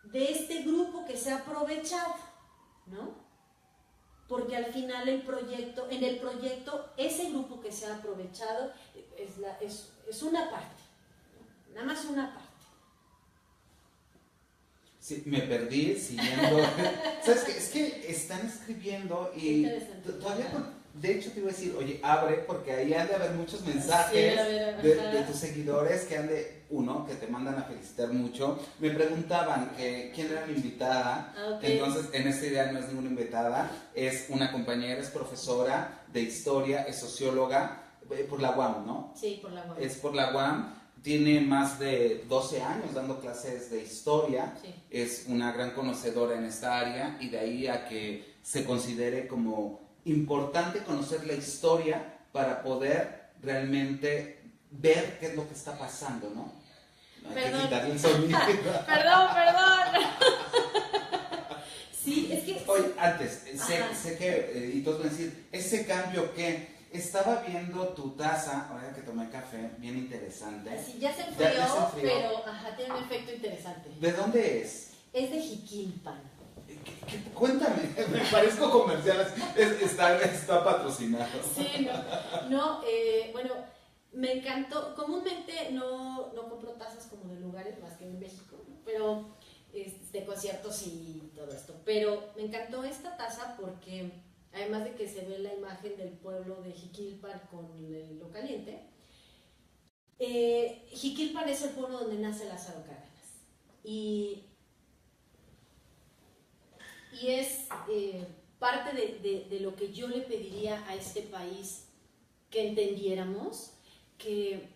de este grupo que se ha aprovechado, ¿no? Porque al final en el proyecto, ese grupo que se ha aprovechado es una parte, ¿no? Nada más una parte. Sí, me perdí siguiendo. ¿Sabes qué? Es que están escribiendo y todavía De hecho, te iba a decir, oye, abre, porque ahí han de haber muchos mensajes sí, de tus seguidores que han de, que te mandan a felicitar mucho. Me preguntaban quién era mi invitada. Okay. Entonces, en esta idea no es ninguna invitada, es una compañera, es profesora de historia, es socióloga, por la UAM, ¿no? Sí, por la UAM. Es por la UAM. Tiene más de 12 años dando clases de historia, sí. Es una gran conocedora en esta área y de ahí a que se considere como importante conocer la historia para poder realmente ver qué es lo que está pasando, ¿no? Hay que quitarle el sonido. Perdón. Sí, es que... Oye, antes, sé que, y todos van a decir, ¿ese cambio qué? Estaba viendo tu taza, ahora que tomé café, bien interesante. Sí, ya se enfrió, pero tiene un efecto interesante. ¿De dónde es? Es de Jiquilpan. Cuéntame, me parezco comercial, está patrocinado. Sí, bueno, me encantó. Comúnmente no compro tazas como de lugares más que en México, ¿no? Pero de conciertos y todo esto. Pero me encantó esta taza porque además de que se ve la imagen del pueblo de Jiquilpan con lo caliente, Jiquilpan es el pueblo donde nace Lázaro Cárdenas. Y es parte de lo que yo le pediría a este país que entendiéramos, que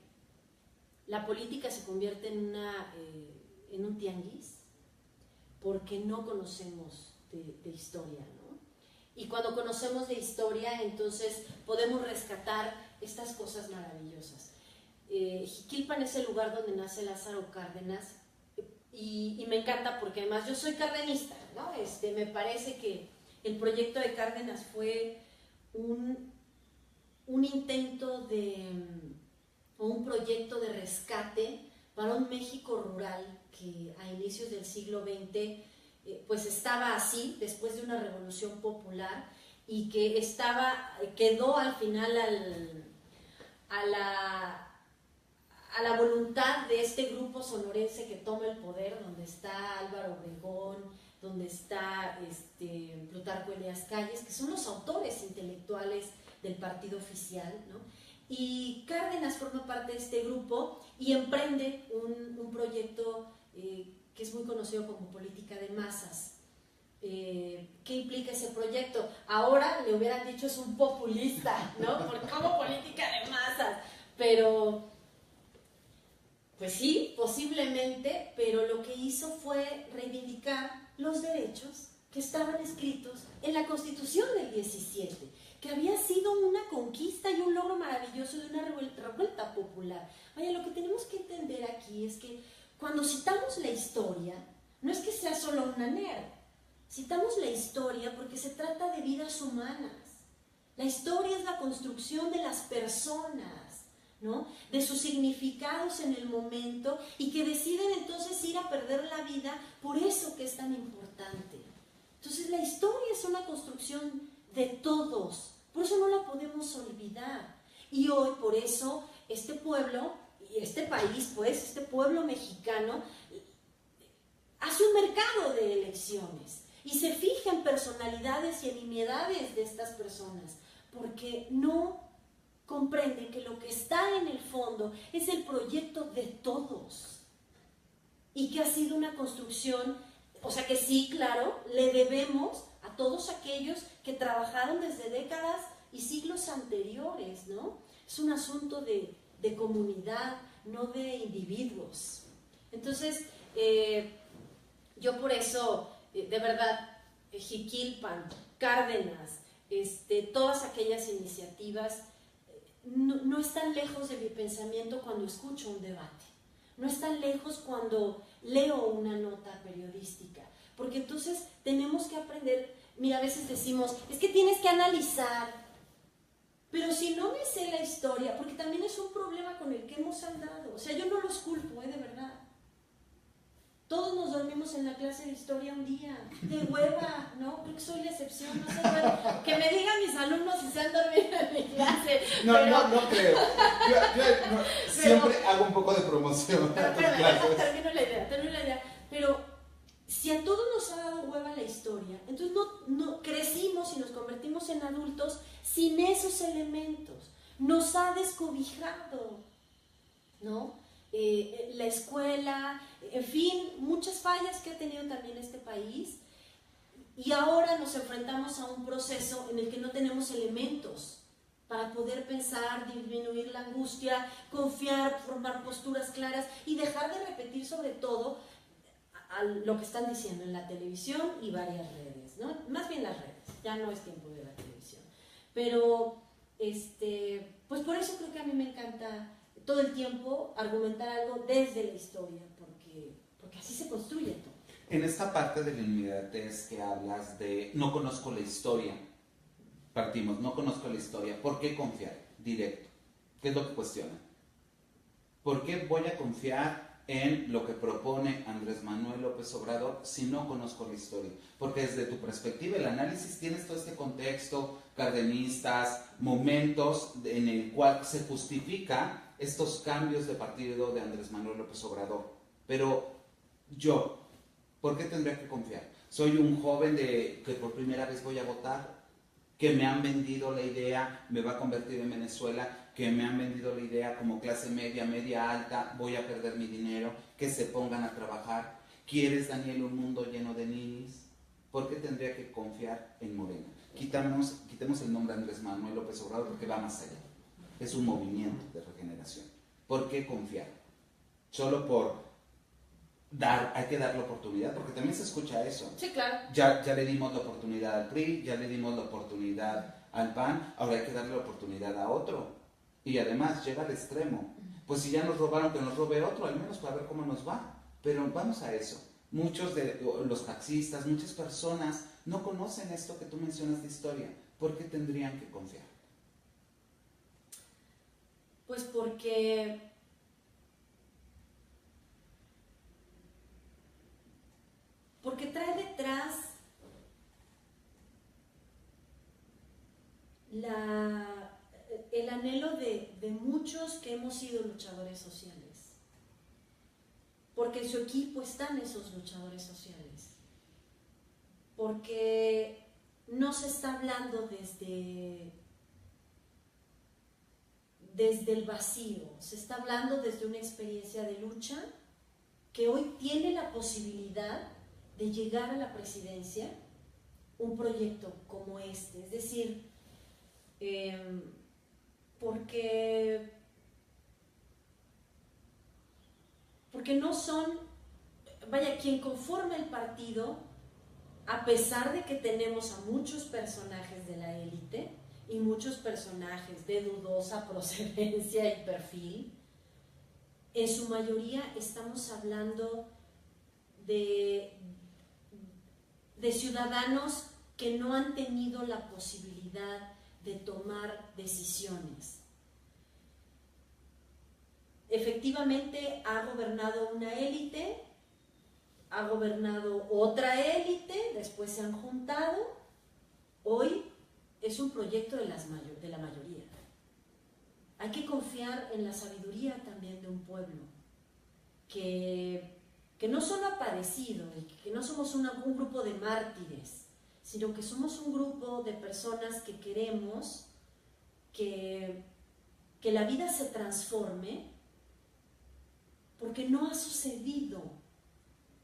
la política se convierte en un tianguis porque no conocemos de historia, ¿no? Y cuando conocemos de historia, entonces podemos rescatar estas cosas maravillosas. Jiquilpan es el lugar donde nace Lázaro Cárdenas y me encanta porque además yo soy cardenista, ¿no? Me parece que el proyecto de Cárdenas fue un intento o un proyecto de rescate para un México rural que a inicios del siglo XX pues estaba así, después de una revolución popular, y que quedó al final a la voluntad de este grupo sonorense que toma el poder, donde está Álvaro Obregón, donde está Plutarco Elías Calles, que son los autores intelectuales del partido oficial, ¿no? Y Cárdenas forma parte de este grupo y emprende un proyecto que es muy conocido como política de masas. ¿Qué implica ese proyecto? Ahora le hubieran dicho es un populista, ¿no? Porque como política de masas, pero pues sí, posiblemente, pero lo que hizo fue reivindicar los derechos que estaban escritos en la Constitución del 17, que había sido una conquista y un logro maravilloso de una revuelta popular. Vaya, lo que tenemos que entender aquí es que cuando citamos la historia, no es que sea solo un anhelo, citamos la historia porque se trata de vidas humanas. La historia es la construcción de las personas, ¿no? De sus significados en el momento y que deciden entonces ir a perder la vida por eso que es tan importante. Entonces la historia es una construcción de todos, por eso no la podemos olvidar. Y hoy por eso este pueblo y este país, pues, este pueblo mexicano hace un mercado de elecciones y se fija en personalidades y en nimiedades de estas personas, porque no comprenden que lo que está en el fondo es el proyecto de todos y que ha sido una construcción, o sea que sí, claro, le debemos a todos aquellos que trabajaron desde décadas y siglos anteriores, ¿no? Es un asunto de comunidad, no de individuos. Entonces, yo por eso, de verdad, Jiquilpan, Cárdenas, todas aquellas iniciativas no están lejos de mi pensamiento cuando escucho un debate, no están lejos cuando leo una nota periodística, porque entonces tenemos que aprender. Mira, a veces decimos, es que tienes que analizar, pero si no me sé la historia, porque también es un problema con el que hemos andado, o sea, yo no los culpo, de verdad. Todos nos dormimos en la clase de historia un día, de hueva, ¿no? Creo que soy la excepción, no sé, bueno, que me digan mis alumnos si se han dormido en mi clase. No, pero... no creo. Yo siempre hago un poco de promoción. Termino la idea. Pero si a todos nos ha dado hueva la historia, entonces no crecimos y nos convertimos en adultos sin esos elementos. Nos ha descobijado, ¿no? La escuela, en fin, muchas fallas que ha tenido también este país, y ahora nos enfrentamos a un proceso en el que no tenemos elementos para poder pensar, disminuir la angustia, confiar, formar posturas claras y dejar de repetir sobre todo a lo que están diciendo en la televisión y varias redes, ¿no? Más bien las redes, ya no es tiempo de la televisión. Pero, pues por eso creo que a mí me encanta todo el tiempo argumentar algo desde la historia, porque así se construye todo. En esta parte de la inmediatez que hablas de no conozco la historia, partimos, no conozco la historia, ¿por qué confiar? Directo. ¿Qué es lo que cuestiona? ¿Por qué voy a confiar en lo que propone Andrés Manuel López Obrador si no conozco la historia? Porque desde tu perspectiva, el análisis, tienes todo este contexto, cardenistas, momentos en el cual se justifica estos cambios de partido de Andrés Manuel López Obrador. Pero yo, ¿por qué tendría que confiar? Soy un joven que por primera vez voy a votar, que me han vendido la idea, me va a convertir en Venezuela, que me han vendido la idea como clase media, media alta, voy a perder mi dinero, que se pongan a trabajar. ¿Quieres, Daniel, un mundo lleno de ninis? ¿Por qué tendría que confiar en Morena? Quitemos el nombre de Andrés Manuel López Obrador porque va más allá. Es un movimiento de regeneración. ¿Por qué confiar? Solo por hay que dar la oportunidad, porque también se escucha eso. Sí, claro. Ya le dimos la oportunidad al PRI, ya le dimos la oportunidad al PAN, ahora hay que darle la oportunidad a otro. Y además llega al extremo. Pues si ya nos robaron, que nos robe otro, al menos para ver cómo nos va. Pero vamos a eso. Muchos de los taxistas, muchas personas no conocen esto que tú mencionas de historia. ¿Por qué tendrían que confiar? Pues porque trae detrás el anhelo de muchos que hemos sido luchadores sociales, porque en su equipo están esos luchadores sociales, porque no se está hablando desde el vacío, se está hablando desde una experiencia de lucha que hoy tiene la posibilidad de llegar a la presidencia un proyecto como este. Es decir, porque no son, vaya, quien conforma el partido, a pesar de que tenemos a muchos personajes de la élite y muchos personajes de dudosa procedencia y perfil, en su mayoría estamos hablando de ciudadanos que no han tenido la posibilidad de tomar decisiones. Efectivamente ha gobernado una élite, ha gobernado otra élite, después se han juntado. Hoy es un proyecto de la mayoría. Hay que confiar en la sabiduría también de un pueblo que no solo ha padecido, que no somos un grupo de mártires, sino que somos un grupo de personas que queremos que la vida se transforme, porque no ha sucedido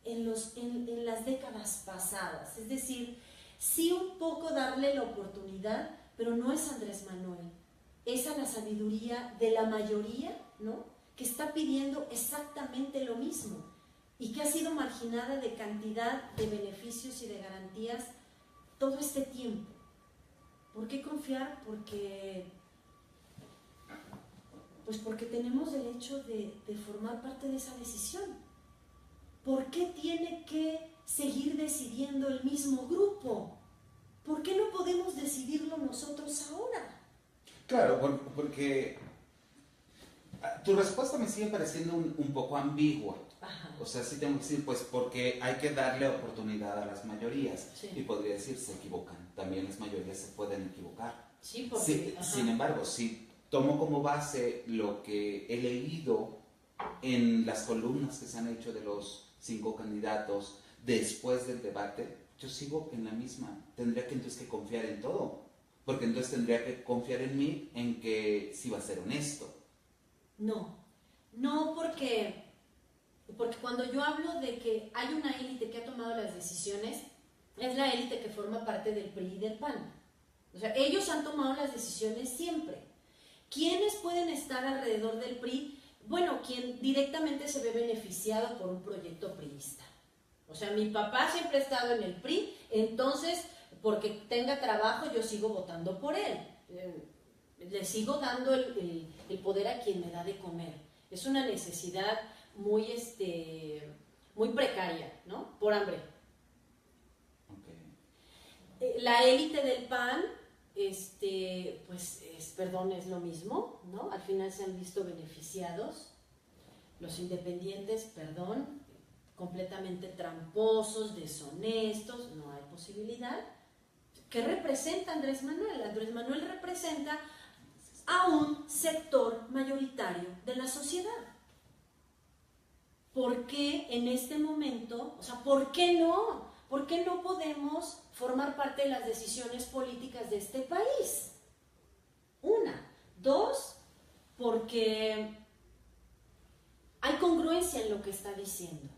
en las décadas pasadas. Es decir, sí un poco darle la oportunidad, pero no es Andrés Manuel, es a la sabiduría de la mayoría, ¿no?, que está pidiendo exactamente lo mismo y que ha sido marginada de cantidad de beneficios y de garantías todo este tiempo. ¿Por qué confiar? Porque tenemos derecho de formar parte de esa decisión. ¿Por qué tiene que seguir decidiendo el mismo grupo? ¿Por qué no podemos decidirlo nosotros ahora? Claro, porque tu respuesta me sigue pareciendo un poco ambigua. Ajá. O sea, sí tengo que decir, pues porque hay que darle oportunidad a las mayorías. Sí. Y podría decir, se equivocan. También las mayorías se pueden equivocar. Sí, porque... Sí, sin embargo, si tomo como base lo que he leído en las columnas que se han hecho de los 5 candidatos después del debate, yo sigo en la misma. Tendría que entonces que confiar en todo. Porque entonces tendría que confiar en mí, en que sí va a ser honesto. No porque cuando yo hablo de que hay una élite que ha tomado las decisiones, es la élite que forma parte del PRI y del PAN. O sea, ellos han tomado las decisiones siempre. ¿Quiénes pueden estar alrededor del PRI? Bueno, quien directamente se ve beneficiado por un proyecto priista. O sea, mi papá siempre ha estado en el PRI, entonces, porque tenga trabajo, yo sigo votando por él. Le sigo dando el poder a quien me da de comer. Es una necesidad muy precaria, ¿no? Por hambre. Okay. La élite del PAN, pues, es lo mismo, ¿no? Al final se han visto beneficiados. Los independientes, completamente tramposos, deshonestos, no hay posibilidad. ¿Qué representa Andrés Manuel? Andrés Manuel representa a un sector mayoritario de la sociedad. ¿Por qué en este momento, por qué no? ¿Por qué no podemos formar parte de las decisiones políticas de este país? Una. Dos, porque hay congruencia en lo que está diciendo.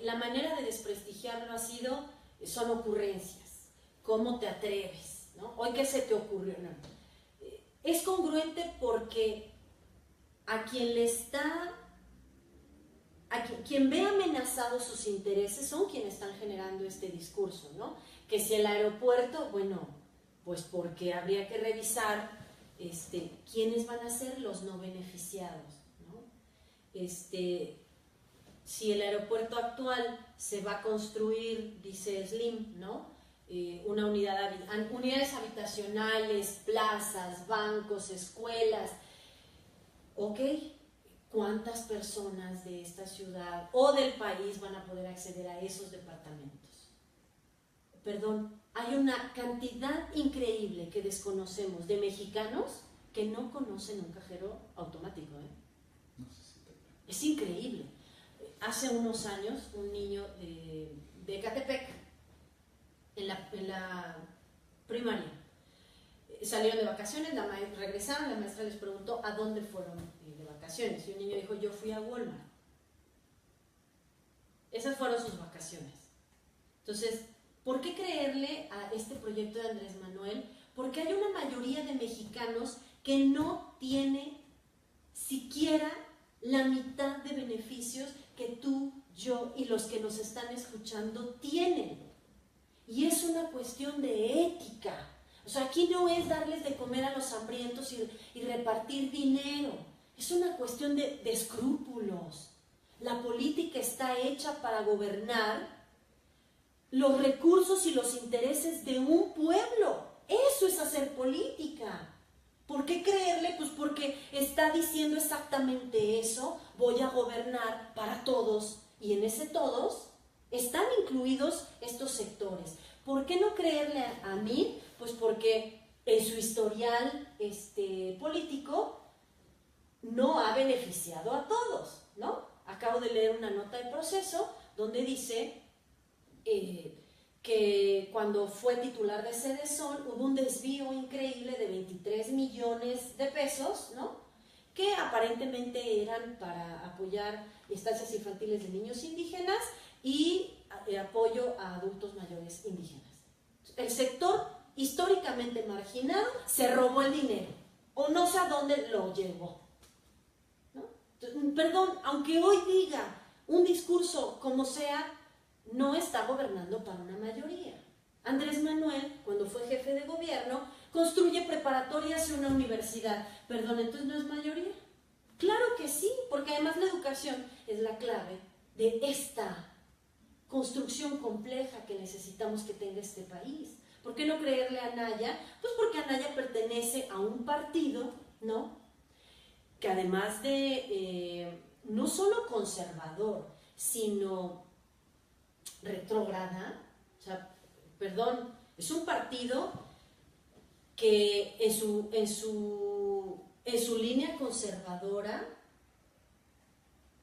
La manera de desprestigiarlo son ocurrencias. ¿Cómo te atreves? ¿No? Hoy, ¿qué se te ocurrió? No. Es congruente porque quien ve amenazados sus intereses son quienes están generando este discurso, ¿no? Que si el aeropuerto, pues porque habría que revisar quiénes van a ser los no beneficiados, ¿no? Si el aeropuerto actual se va a construir, dice Slim, ¿no? Unidades habitacionales, plazas, bancos, escuelas. Ok, ¿cuántas personas de esta ciudad o del país van a poder acceder a esos departamentos? Hay una cantidad increíble que desconocemos de mexicanos que no conocen un cajero automático, ¿eh? No sé si te creo. Es increíble. Hace unos años, un niño de Ecatepec, en la primaria, salieron de vacaciones, regresaron, la maestra les preguntó ¿a dónde fueron de vacaciones? Y un niño dijo, yo fui a Walmart. Esas fueron sus vacaciones. Entonces, ¿por qué creerle a este proyecto de Andrés Manuel? Porque hay una mayoría de mexicanos que no tiene siquiera la mitad de beneficios que tú, yo y los que nos están escuchando tienen. Y es una cuestión de ética. O sea, aquí no es darles de comer a los hambrientos y repartir dinero. Es una cuestión de escrúpulos. La política está hecha para gobernar los recursos y los intereses de un pueblo. Eso es hacer política. ¿Por qué creerle? Pues porque está diciendo exactamente eso. Voy a gobernar para todos. Y en ese todos están incluidos estos sectores. ¿Por qué no creerle a mí? Pues porque en su historial político no ha beneficiado a todos, ¿no? Acabo de leer una nota de Proceso donde dice que cuando fue titular de Sedesol hubo un desvío increíble de 23 millones de pesos, ¿no? Que aparentemente eran para apoyar estancias infantiles de niños indígenas y apoyo a adultos mayores indígenas. El sector históricamente marginado se robó el dinero, o no sé a dónde lo llevó, ¿no? Entonces, aunque hoy diga un discurso como sea, no está gobernando para una mayoría. Andrés Manuel, cuando fue jefe de gobierno, construye preparatorias y una universidad. Entonces no es mayoría. Claro que sí, porque además la educación es la clave de esta construcción compleja que necesitamos que tenga este país. ¿Por qué no creerle a Anaya? Pues porque Anaya pertenece a un partido, ¿no? Que además de no solo conservador, sino retrógrada, es un partido que en su línea conservadora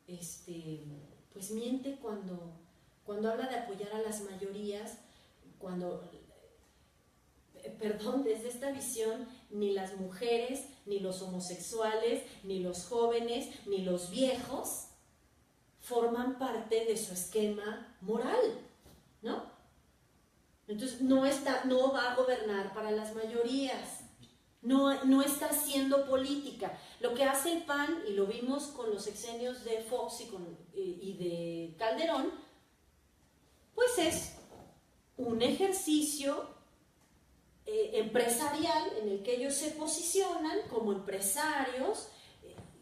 pues miente cuando habla de apoyar a las mayorías, cuando perdón, desde esta visión, ni las mujeres, ni los homosexuales, ni los jóvenes, ni los viejos forman parte de su esquema moral, ¿no? Entonces no va a gobernar para las mayorías, no está haciendo política. Lo que hace el PAN, y lo vimos con los sexenios de Fox y de Calderón, pues es un ejercicio empresarial en el que ellos se posicionan como empresarios,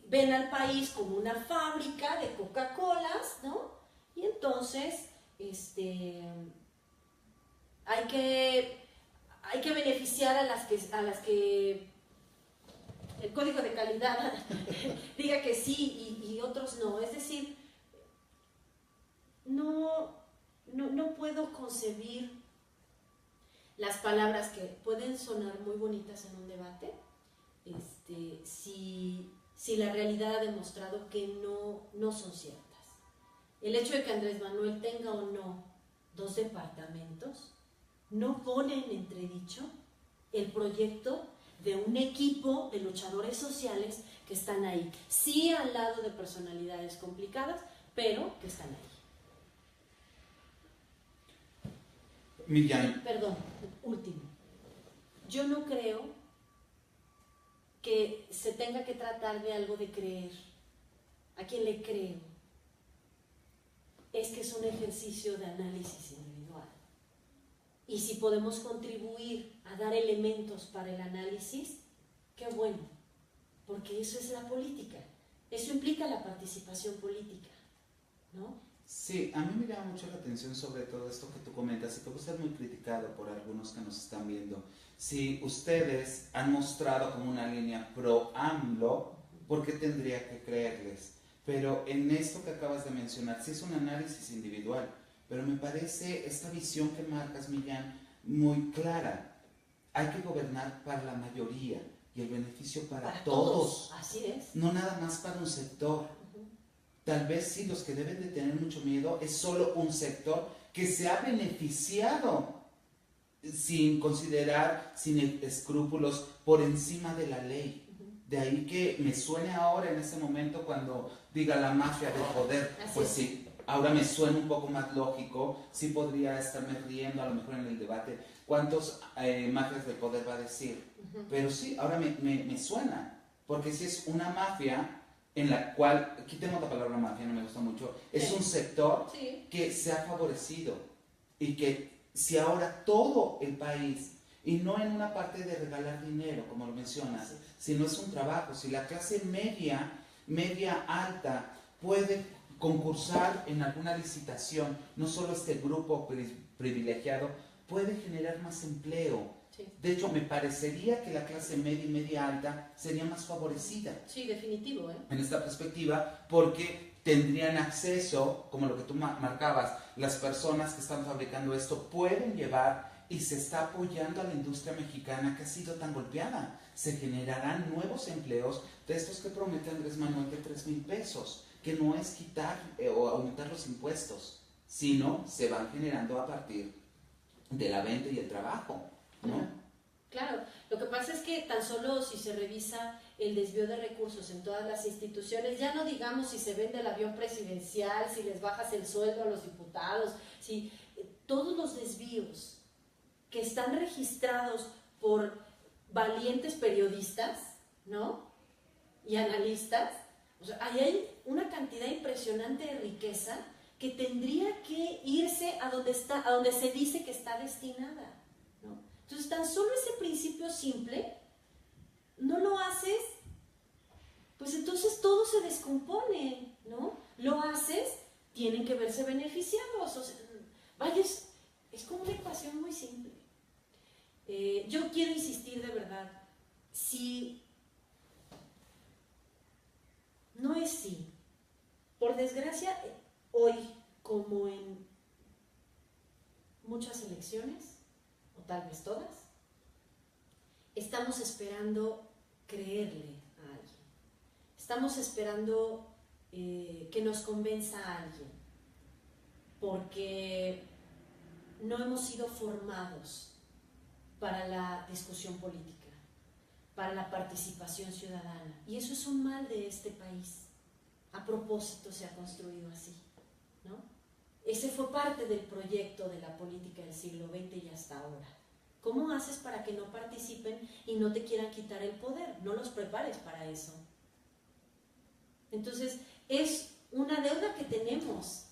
ven al país como una fábrica de Coca-Colas, ¿no? Y entonces hay que beneficiar a las que el código de calidad diga que sí y otros no. Es decir, no puedo concebir las palabras que pueden sonar muy bonitas en un debate, si la realidad ha demostrado que no son ciertas. El hecho de que Andrés Manuel tenga o no 2 departamentos no pone en entredicho el proyecto de un equipo de luchadores sociales que están ahí, sí al lado de personalidades complicadas, pero que están ahí. Millán. Perdón, último. Yo no creo que se tenga que tratar de algo de creer. ¿A quién le creo? Es que es un ejercicio de análisis individual. Y si podemos contribuir a dar elementos para el análisis, qué bueno, porque eso es la política. Eso implica la participación política, ¿no? Sí, a mí me llama mucho la atención sobre todo esto que tú comentas y que va a ser muy criticado por algunos que nos están viendo. Si ustedes han mostrado como una línea pro AMLO, ¿por qué tendría que creerles? Pero en esto que acabas de mencionar, sí es un análisis individual, pero me parece esta visión que marcas, Millán, muy clara. Hay que gobernar para la mayoría y el beneficio para todos. Así es. No nada más para un sector. Tal vez sí, los que deben de tener mucho miedo es solo un sector que se ha beneficiado sin considerar, sin escrúpulos, por encima de la ley. De ahí que me suene ahora en ese momento cuando diga la mafia del poder, pues sí, ahora me suena un poco más lógico, sí podría estarme riendo a lo mejor en el debate, ¿cuántos mafias del poder va a decir? Pero sí, ahora me suena, porque si es una mafia en la cual, quitemos la palabra mafia, no me gusta mucho, es un sector que se ha favorecido y que si ahora todo el país, y no en una parte de regalar dinero, como lo mencionas, sino es un trabajo, si la clase media alta puede concursar en alguna licitación, no solo este grupo privilegiado, puede generar más empleo. De hecho, me parecería que la clase media y media alta sería más favorecida. Sí, definitivo, en esta perspectiva, porque tendrían acceso, como lo que tú marcabas, las personas que están fabricando esto pueden llevar y se está apoyando a la industria mexicana que ha sido tan golpeada. Se generarán nuevos empleos de estos que promete Andrés Manuel de 3,000 pesos, que no es quitar o aumentar los impuestos, sino se van generando a partir de la venta y el trabajo, ¿no? Claro, lo que pasa es que tan solo si se revisa el desvío de recursos en todas las instituciones, ya no digamos si se vende el avión presidencial, si les bajas el sueldo a los diputados, si todos los desvíos que están registrados por valientes periodistas, ¿no? Y analistas, o sea, ahí hay una cantidad impresionante de riqueza que tendría que irse a donde se dice que está destinada, ¿no? Entonces, tan solo ese principio simple, no lo haces, pues entonces todo se descompone, ¿no? Lo haces, tienen que verse beneficiados. O sea, vaya, es como una ecuación muy simple. Yo quiero insistir de verdad, si no es sí, por desgracia, hoy, como en muchas elecciones, o tal vez todas, estamos esperando creerle a alguien. Estamos esperando que nos convenza a alguien, porque no hemos sido formados para la discusión política, para la participación ciudadana. Y eso es un mal de este país. A propósito se ha construido así, ¿no? Ese fue parte del proyecto de la política del siglo XX y hasta ahora. ¿Cómo haces para que no participen y no te quieran quitar el poder? No los prepares para eso. Entonces, es una deuda que tenemos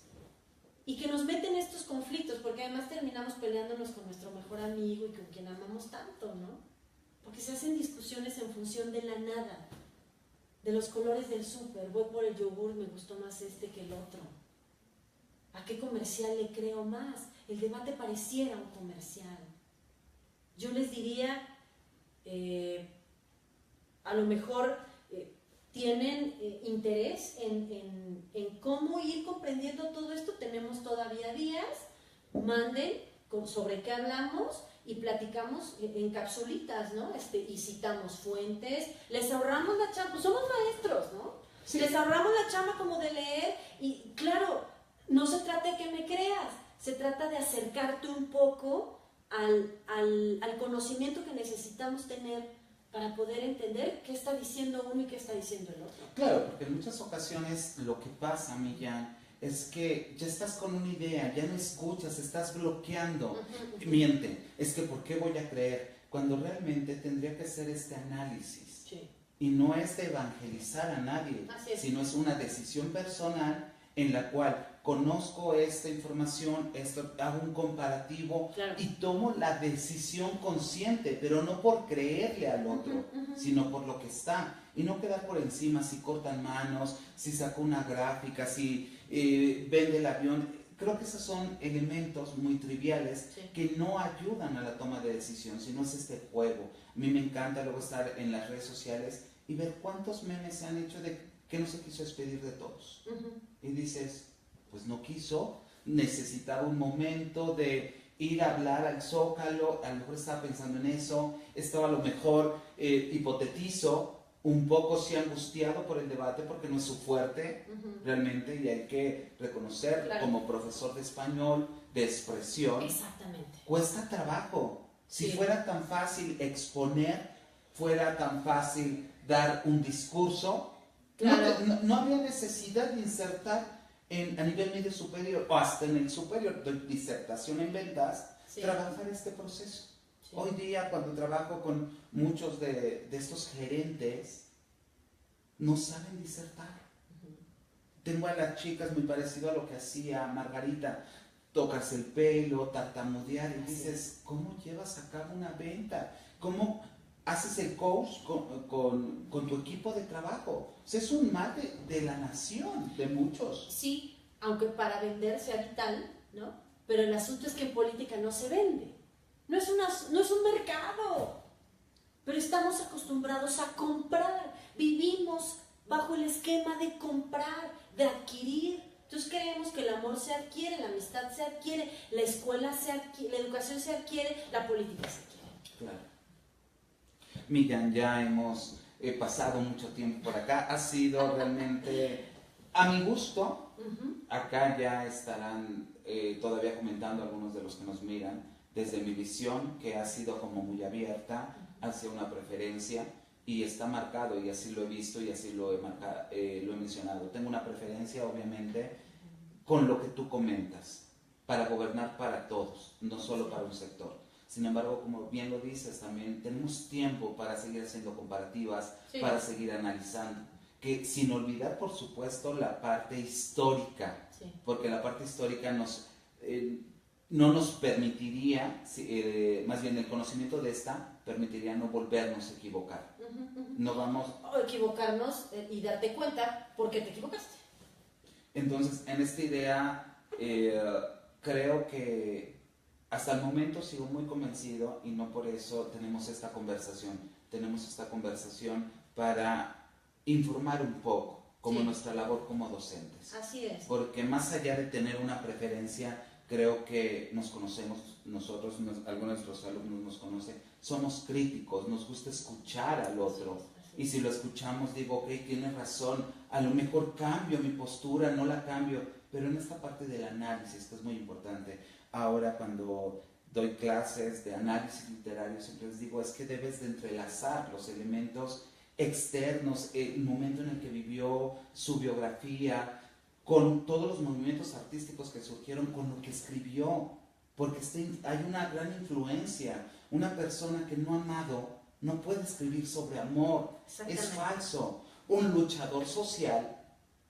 y que nos mete en estos conflictos, porque además terminamos peleándonos con nuestro mejor amigo y con quien amamos tanto, ¿no? Porque se hacen discusiones en función de la nada, de los colores del súper. Voy por el yogur, me gustó más este que el otro. ¿A qué comercial le creo más? El debate pareciera un comercial. Yo les diría, a lo mejor tienen interés en cómo ir comprendiendo todo esto. Tenemos todavía días, manden sobre qué hablamos y platicamos en capsulitas, ¿no? Y citamos fuentes, les ahorramos la chamba, pues somos maestros, ¿no? Sí. Les ahorramos la chamba como de leer y claro, no se trata de que me creas, se trata de acercarte un poco al conocimiento que necesitamos tener para poder entender qué está diciendo uno y qué está diciendo el otro. Claro, porque en muchas ocasiones lo que pasa, Millán, es que ya estás con una idea, ya no escuchas, estás bloqueando. Miente, es que ¿por qué voy a creer? Cuando realmente tendría que hacer este análisis. Sí. Y no es de evangelizar a nadie, sino es una decisión personal en la cual conozco esta información, hago un comparativo, claro, y tomo la decisión consciente, pero no por creerle al otro, sino por lo que está. Y no quedar por encima si cortan manos, si sacó una gráfica, si vende el avión. Creo que esos son elementos muy triviales, sí, que no ayudan a la toma de decisión, sino es este juego. A mí me encanta luego estar en las redes sociales y ver cuántos memes se han hecho de que no se quiso despedir de todos. Y dices, pues no quiso, necesitaba un momento de ir a hablar al Zócalo, a lo mejor estaba pensando en eso, estaba a lo mejor, hipotetizo, un poco sí angustiado por el debate porque no es su fuerte, realmente, y hay que reconocer, claro, como profesor de español, de expresión, exactamente, cuesta trabajo. Si sí, fuera tan fácil exponer, fuera tan fácil dar un discurso, claro, no habría necesidad de insertar a nivel medio superior o hasta en el superior de disertación en ventas, sí, trabajar este proceso. Sí. Hoy día cuando trabajo con muchos de estos gerentes, no saben disertar. Tengo a las chicas muy parecido a lo que hacía Margarita, tocas el pelo, tartamudear y dices, ¿cómo llevas a cabo una venta? ¿Cómo haces el coach con tu equipo de trabajo? O sea, es un mal de la nación, de muchos. Sí, aunque para vender sea vital, ¿no? Pero el asunto es que en política no se vende. No es un mercado. Pero estamos acostumbrados a comprar. Vivimos bajo el esquema de comprar, de adquirir. Entonces creemos que el amor se adquiere, la amistad se adquiere, la escuela se adquiere, la educación se adquiere, la política se adquiere. Claro. Millán, ya hemos pasado mucho tiempo por acá. Ha sido realmente a mi gusto. Acá ya estarán todavía comentando algunos de los que nos miran desde mi visión, que ha sido como muy abierta hacia una preferencia y está marcado, y así lo he visto y así lo he mencionado. Tengo una preferencia, obviamente, con lo que tú comentas, para gobernar para todos, no solo para un sector. Sin embargo, como bien lo dices, también tenemos tiempo para seguir haciendo comparativas, sí, para seguir analizando, que sin olvidar, por supuesto, la parte histórica, sí, porque la parte histórica no nos permitiría, más bien el conocimiento de esta permitiría no volvernos a equivocar. No vamos... O equivocarnos y darte cuenta por qué te equivocaste. Entonces, en esta idea, creo que hasta el momento sigo muy convencido y no por eso tenemos esta conversación. Tenemos esta conversación para informar un poco, como sí, nuestra labor como docentes. Así es. Porque más allá de tener una preferencia, creo que nos conocemos, nosotros, algunos de nuestros alumnos nos conocen, somos críticos, nos gusta escuchar al otro. Y si lo escuchamos, digo, ok, tienes razón, a lo mejor cambio mi postura, no la cambio, pero en esta parte del análisis, que es muy importante. Ahora cuando doy clases de análisis literario, siempre les digo, es que debes de entrelazar los elementos externos, el momento en el que vivió, su biografía, con todos los movimientos artísticos que surgieron, con lo que escribió, porque hay una gran influencia. Una persona que no ha amado no puede escribir sobre amor, es falso. Un luchador social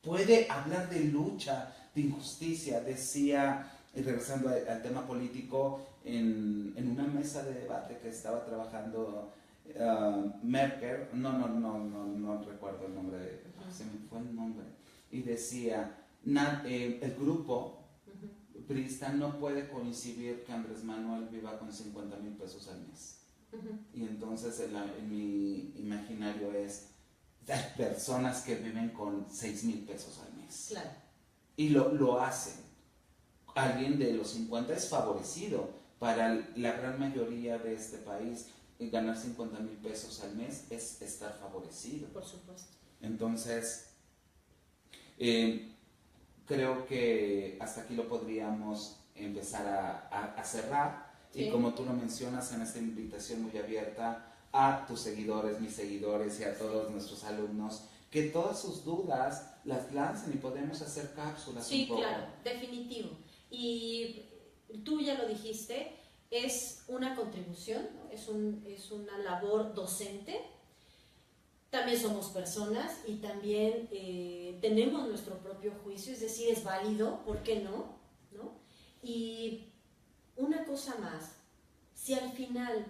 puede hablar de lucha, de injusticia. Decía, y regresando al tema político, en una mesa de debate que estaba trabajando Merkel, no recuerdo el nombre, se me fue el nombre, y decía, el grupo priista no puede coincidir que Andrés Manuel viva con 50,000 pesos al mes. Y entonces en mi imaginario hay personas que viven con 6,000 pesos al mes. Claro. Y lo hacen. Alguien de los 50 es favorecido. Para la gran mayoría de este país, ganar 50,000 pesos al mes es estar favorecido. Por supuesto. Entonces, creo que hasta aquí lo podríamos empezar a cerrar. Sí. Y como tú lo mencionas en esta invitación muy abierta a tus seguidores, mis seguidores y a todos nuestros alumnos, que todas sus dudas las lancen y podemos hacer cápsulas. Sí, un poco. Claro, definitivo. Y tú ya lo dijiste, es una contribución, ¿no? es una labor docente. También somos personas y también tenemos nuestro propio juicio, es decir, es válido, ¿por qué no? ¿No? Y una cosa más, si al final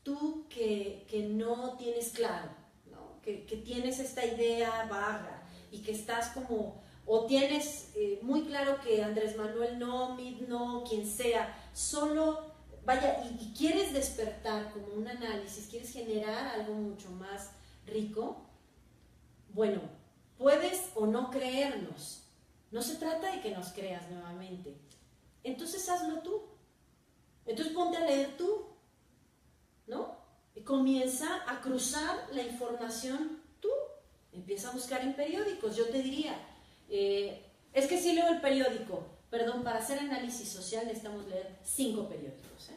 tú que no tienes claro, ¿no? que tienes esta idea vaga y que estás como, o tienes muy claro que Andrés Manuel no, Mid no, quien sea, solo, vaya, y quieres despertar como un análisis, quieres generar algo mucho más rico, bueno, puedes o no creernos, no se trata de que nos creas nuevamente, entonces hazlo tú, entonces ponte a leer tú, ¿no? Y comienza a cruzar la información tú, empieza a buscar en periódicos. Yo te diría, es que si leo el periódico, perdón, para hacer análisis social necesitamos leer 5 periódicos,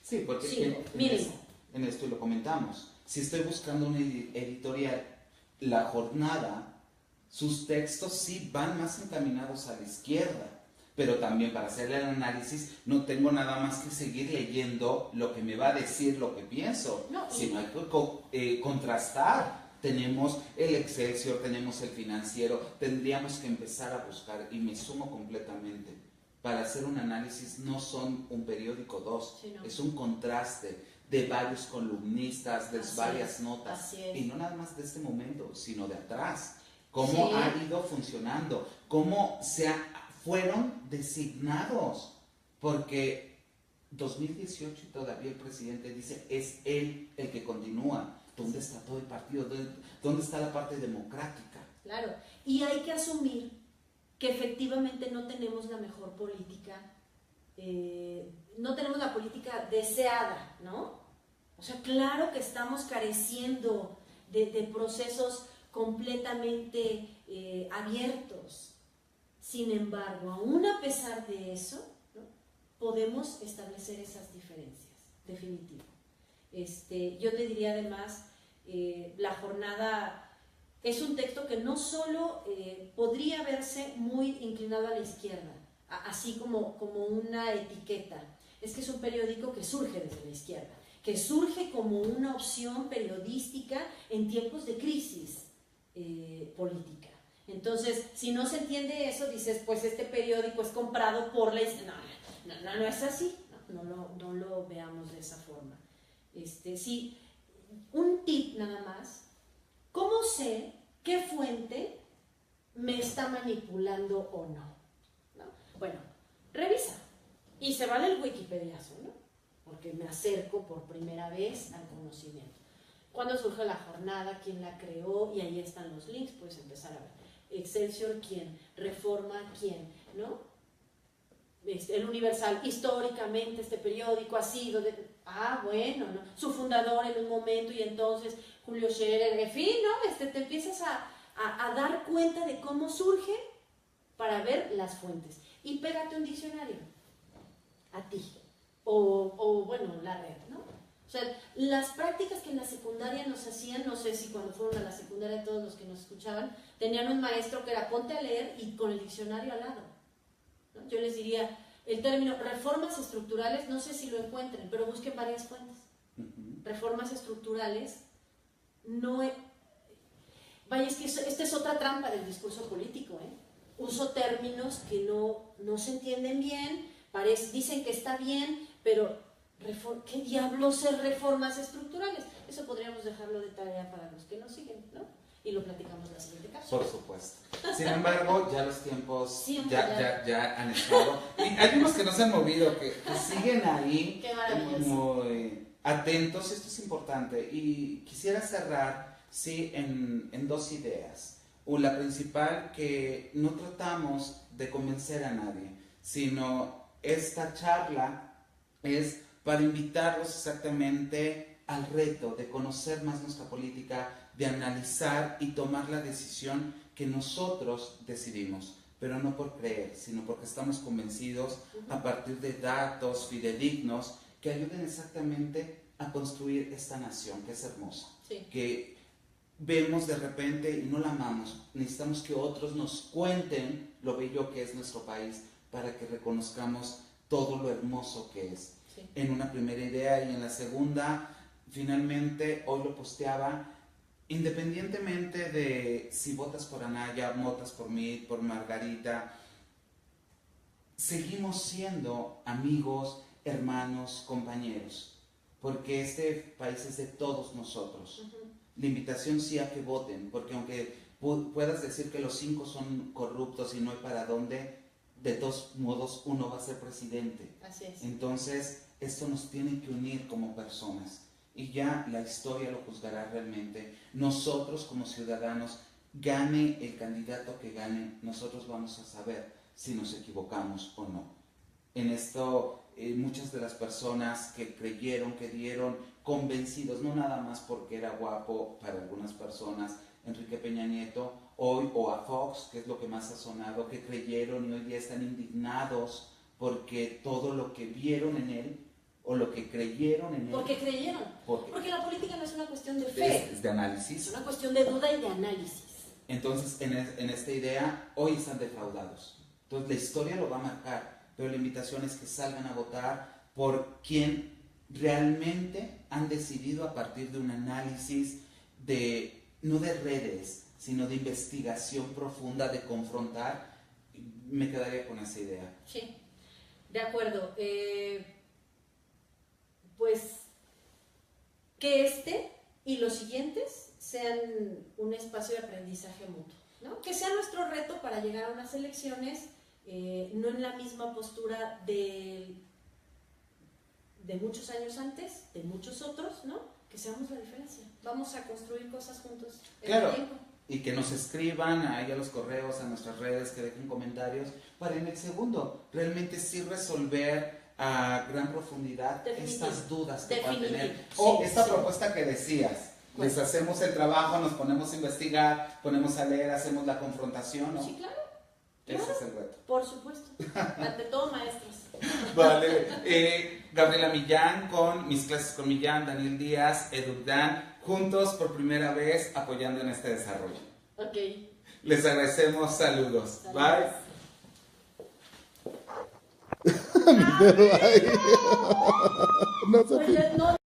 Sí, porque 5, mínimo. En esto lo comentamos, si estoy buscando una editorial, La Jornada, sus textos sí van más encaminados a la izquierda, pero también para hacer el análisis no tengo nada más que seguir leyendo lo que me va a decir lo que pienso, sino hay que contrastar. Tenemos el Excelsior, tenemos el Financiero, tendríamos que empezar a buscar, y me sumo completamente, para hacer un análisis no son un periódico, 2, sí, no. Es un contraste de varios columnistas, de varias notas, y no nada más de este momento, sino de atrás, cómo ha ido funcionando, cómo fueron designados, porque 2018 y todavía el presidente dice, es él el que continúa. ¿Dónde está todo el partido? ¿Dónde está la parte democrática? Claro, y hay que asumir que efectivamente no tenemos la mejor política, no tenemos la política deseada, ¿no? O sea, claro que estamos careciendo de procesos completamente abiertos. Sin embargo, aún a pesar de eso, ¿no? Podemos establecer esas diferencias, definitivo. Yo te diría además, La Jornada es un texto que no solo podría verse muy inclinado a la izquierda, así como una etiqueta, es que es un periódico que surge desde la izquierda, que surge como una opción periodística en tiempos de crisis política. Entonces, si no se entiende eso, dices, pues este periódico es comprado por la izquierda. No es así, no lo veamos de esa forma. Sí, un tip nada más, ¿cómo sé qué fuente me está manipulando o no? Bueno, revisa, y se vale el Wikipediazo, ¿no? Porque me acerco por primera vez al conocimiento. ¿Cuándo surgió La Jornada? ¿Quién la creó? Y ahí están los links, puedes empezar a ver. Excelsior, ¿quién? Reforma, ¿quién? ¿No? El Universal, históricamente este periódico ha sido bueno, ¿no? Su fundador en un momento, y entonces Julio Scherer, en fin, ¿no? Te empiezas a dar cuenta de cómo surge para ver las fuentes. Y pégate un diccionario. a ti, o bueno, la red, ¿no? O sea, las prácticas que en la secundaria nos hacían, no sé si cuando fueron a la secundaria todos los que nos escuchaban, tenían un maestro que era ponte a leer y con el diccionario al lado, ¿no? Yo les diría, el término reformas estructurales, no sé si lo encuentren, pero busquen varias fuentes. Reformas estructurales, no es... Vaya, es que esta es otra trampa del discurso político, ¿eh? Uso términos que no se entienden bien, dicen que está bien, pero ¿qué diablos es reformas estructurales? Eso podríamos dejarlo de tarea para los que nos siguen, ¿no? Y lo platicamos en la siguiente caso. Por supuesto. Sin embargo, ya los tiempos ya han estado. Y hay unos que no se han movido, que siguen ahí muy atentos. Esto es importante. Y quisiera cerrar, sí, en dos ideas. La principal, que no tratamos de convencer a nadie, sino esta charla es para invitarlos exactamente al reto de conocer más nuestra política, de analizar y tomar la decisión que nosotros decidimos, pero no por creer, sino porque estamos convencidos a partir de datos fidedignos que ayuden exactamente a construir esta nación que es hermosa, que vemos de repente y no la amamos. Necesitamos que otros nos cuenten lo bello que es nuestro país para que reconozcamos todo lo hermoso que es. En una primera idea, y en la segunda, finalmente, hoy lo posteaba, independientemente de si votas por Anaya, votas por mí, por Margarita, seguimos siendo amigos, hermanos, compañeros, porque este país es de todos nosotros. La invitación sí a que voten, porque aunque puedas decir que los 5 son corruptos y no hay para dónde, de todos modos uno va a ser presidente. Así es. Entonces, esto nos tiene que unir como personas. Y ya la historia lo juzgará realmente. Nosotros como ciudadanos, gane el candidato que gane, nosotros vamos a saber si nos equivocamos o no. En esto, muchas de las personas que creyeron, que dieron convencidos, no nada más porque era guapo para algunas personas, Enrique Peña Nieto, hoy, o a Fox, que es lo que más ha sonado, que creyeron y hoy día están indignados porque todo lo que vieron en él, o lo que creyeron en él. Porque creyeron. Porque la política no es una cuestión de fe. Es de análisis. Es una cuestión de duda y de análisis. Entonces, en esta idea, hoy están defraudados. Entonces, la historia lo va a marcar, pero la invitación es que salgan a votar por quien realmente han decidido a partir de un análisis no de redes, sino de investigación profunda, de confrontar. Me quedaría con esa idea. Sí, de acuerdo. Pues que este y los siguientes sean un espacio de aprendizaje mutuo, ¿no? Que sea nuestro reto para llegar a unas elecciones, no en la misma postura de muchos años antes, de muchos otros, ¿no? Que seamos la diferencia. Vamos a construir cosas juntos. Claro, y que nos escriban ahí a los correos, a nuestras redes, que dejen comentarios, para en el segundo realmente sí resolver a gran profundidad estas dudas que van a tener. O esta propuesta que decías, les hacemos el trabajo, nos ponemos a investigar, ponemos a leer, hacemos la confrontación, ¿no? Sí, claro. Ese es el reto. Por supuesto. Ante todo, maestros. Vale. Gabriela Millán con Mis Clases con Millán, Daniel Díaz, Edugdan, juntos por primera vez apoyando en este desarrollo. Ok. Les agradecemos. Saludos. Bye. No, Oye, no.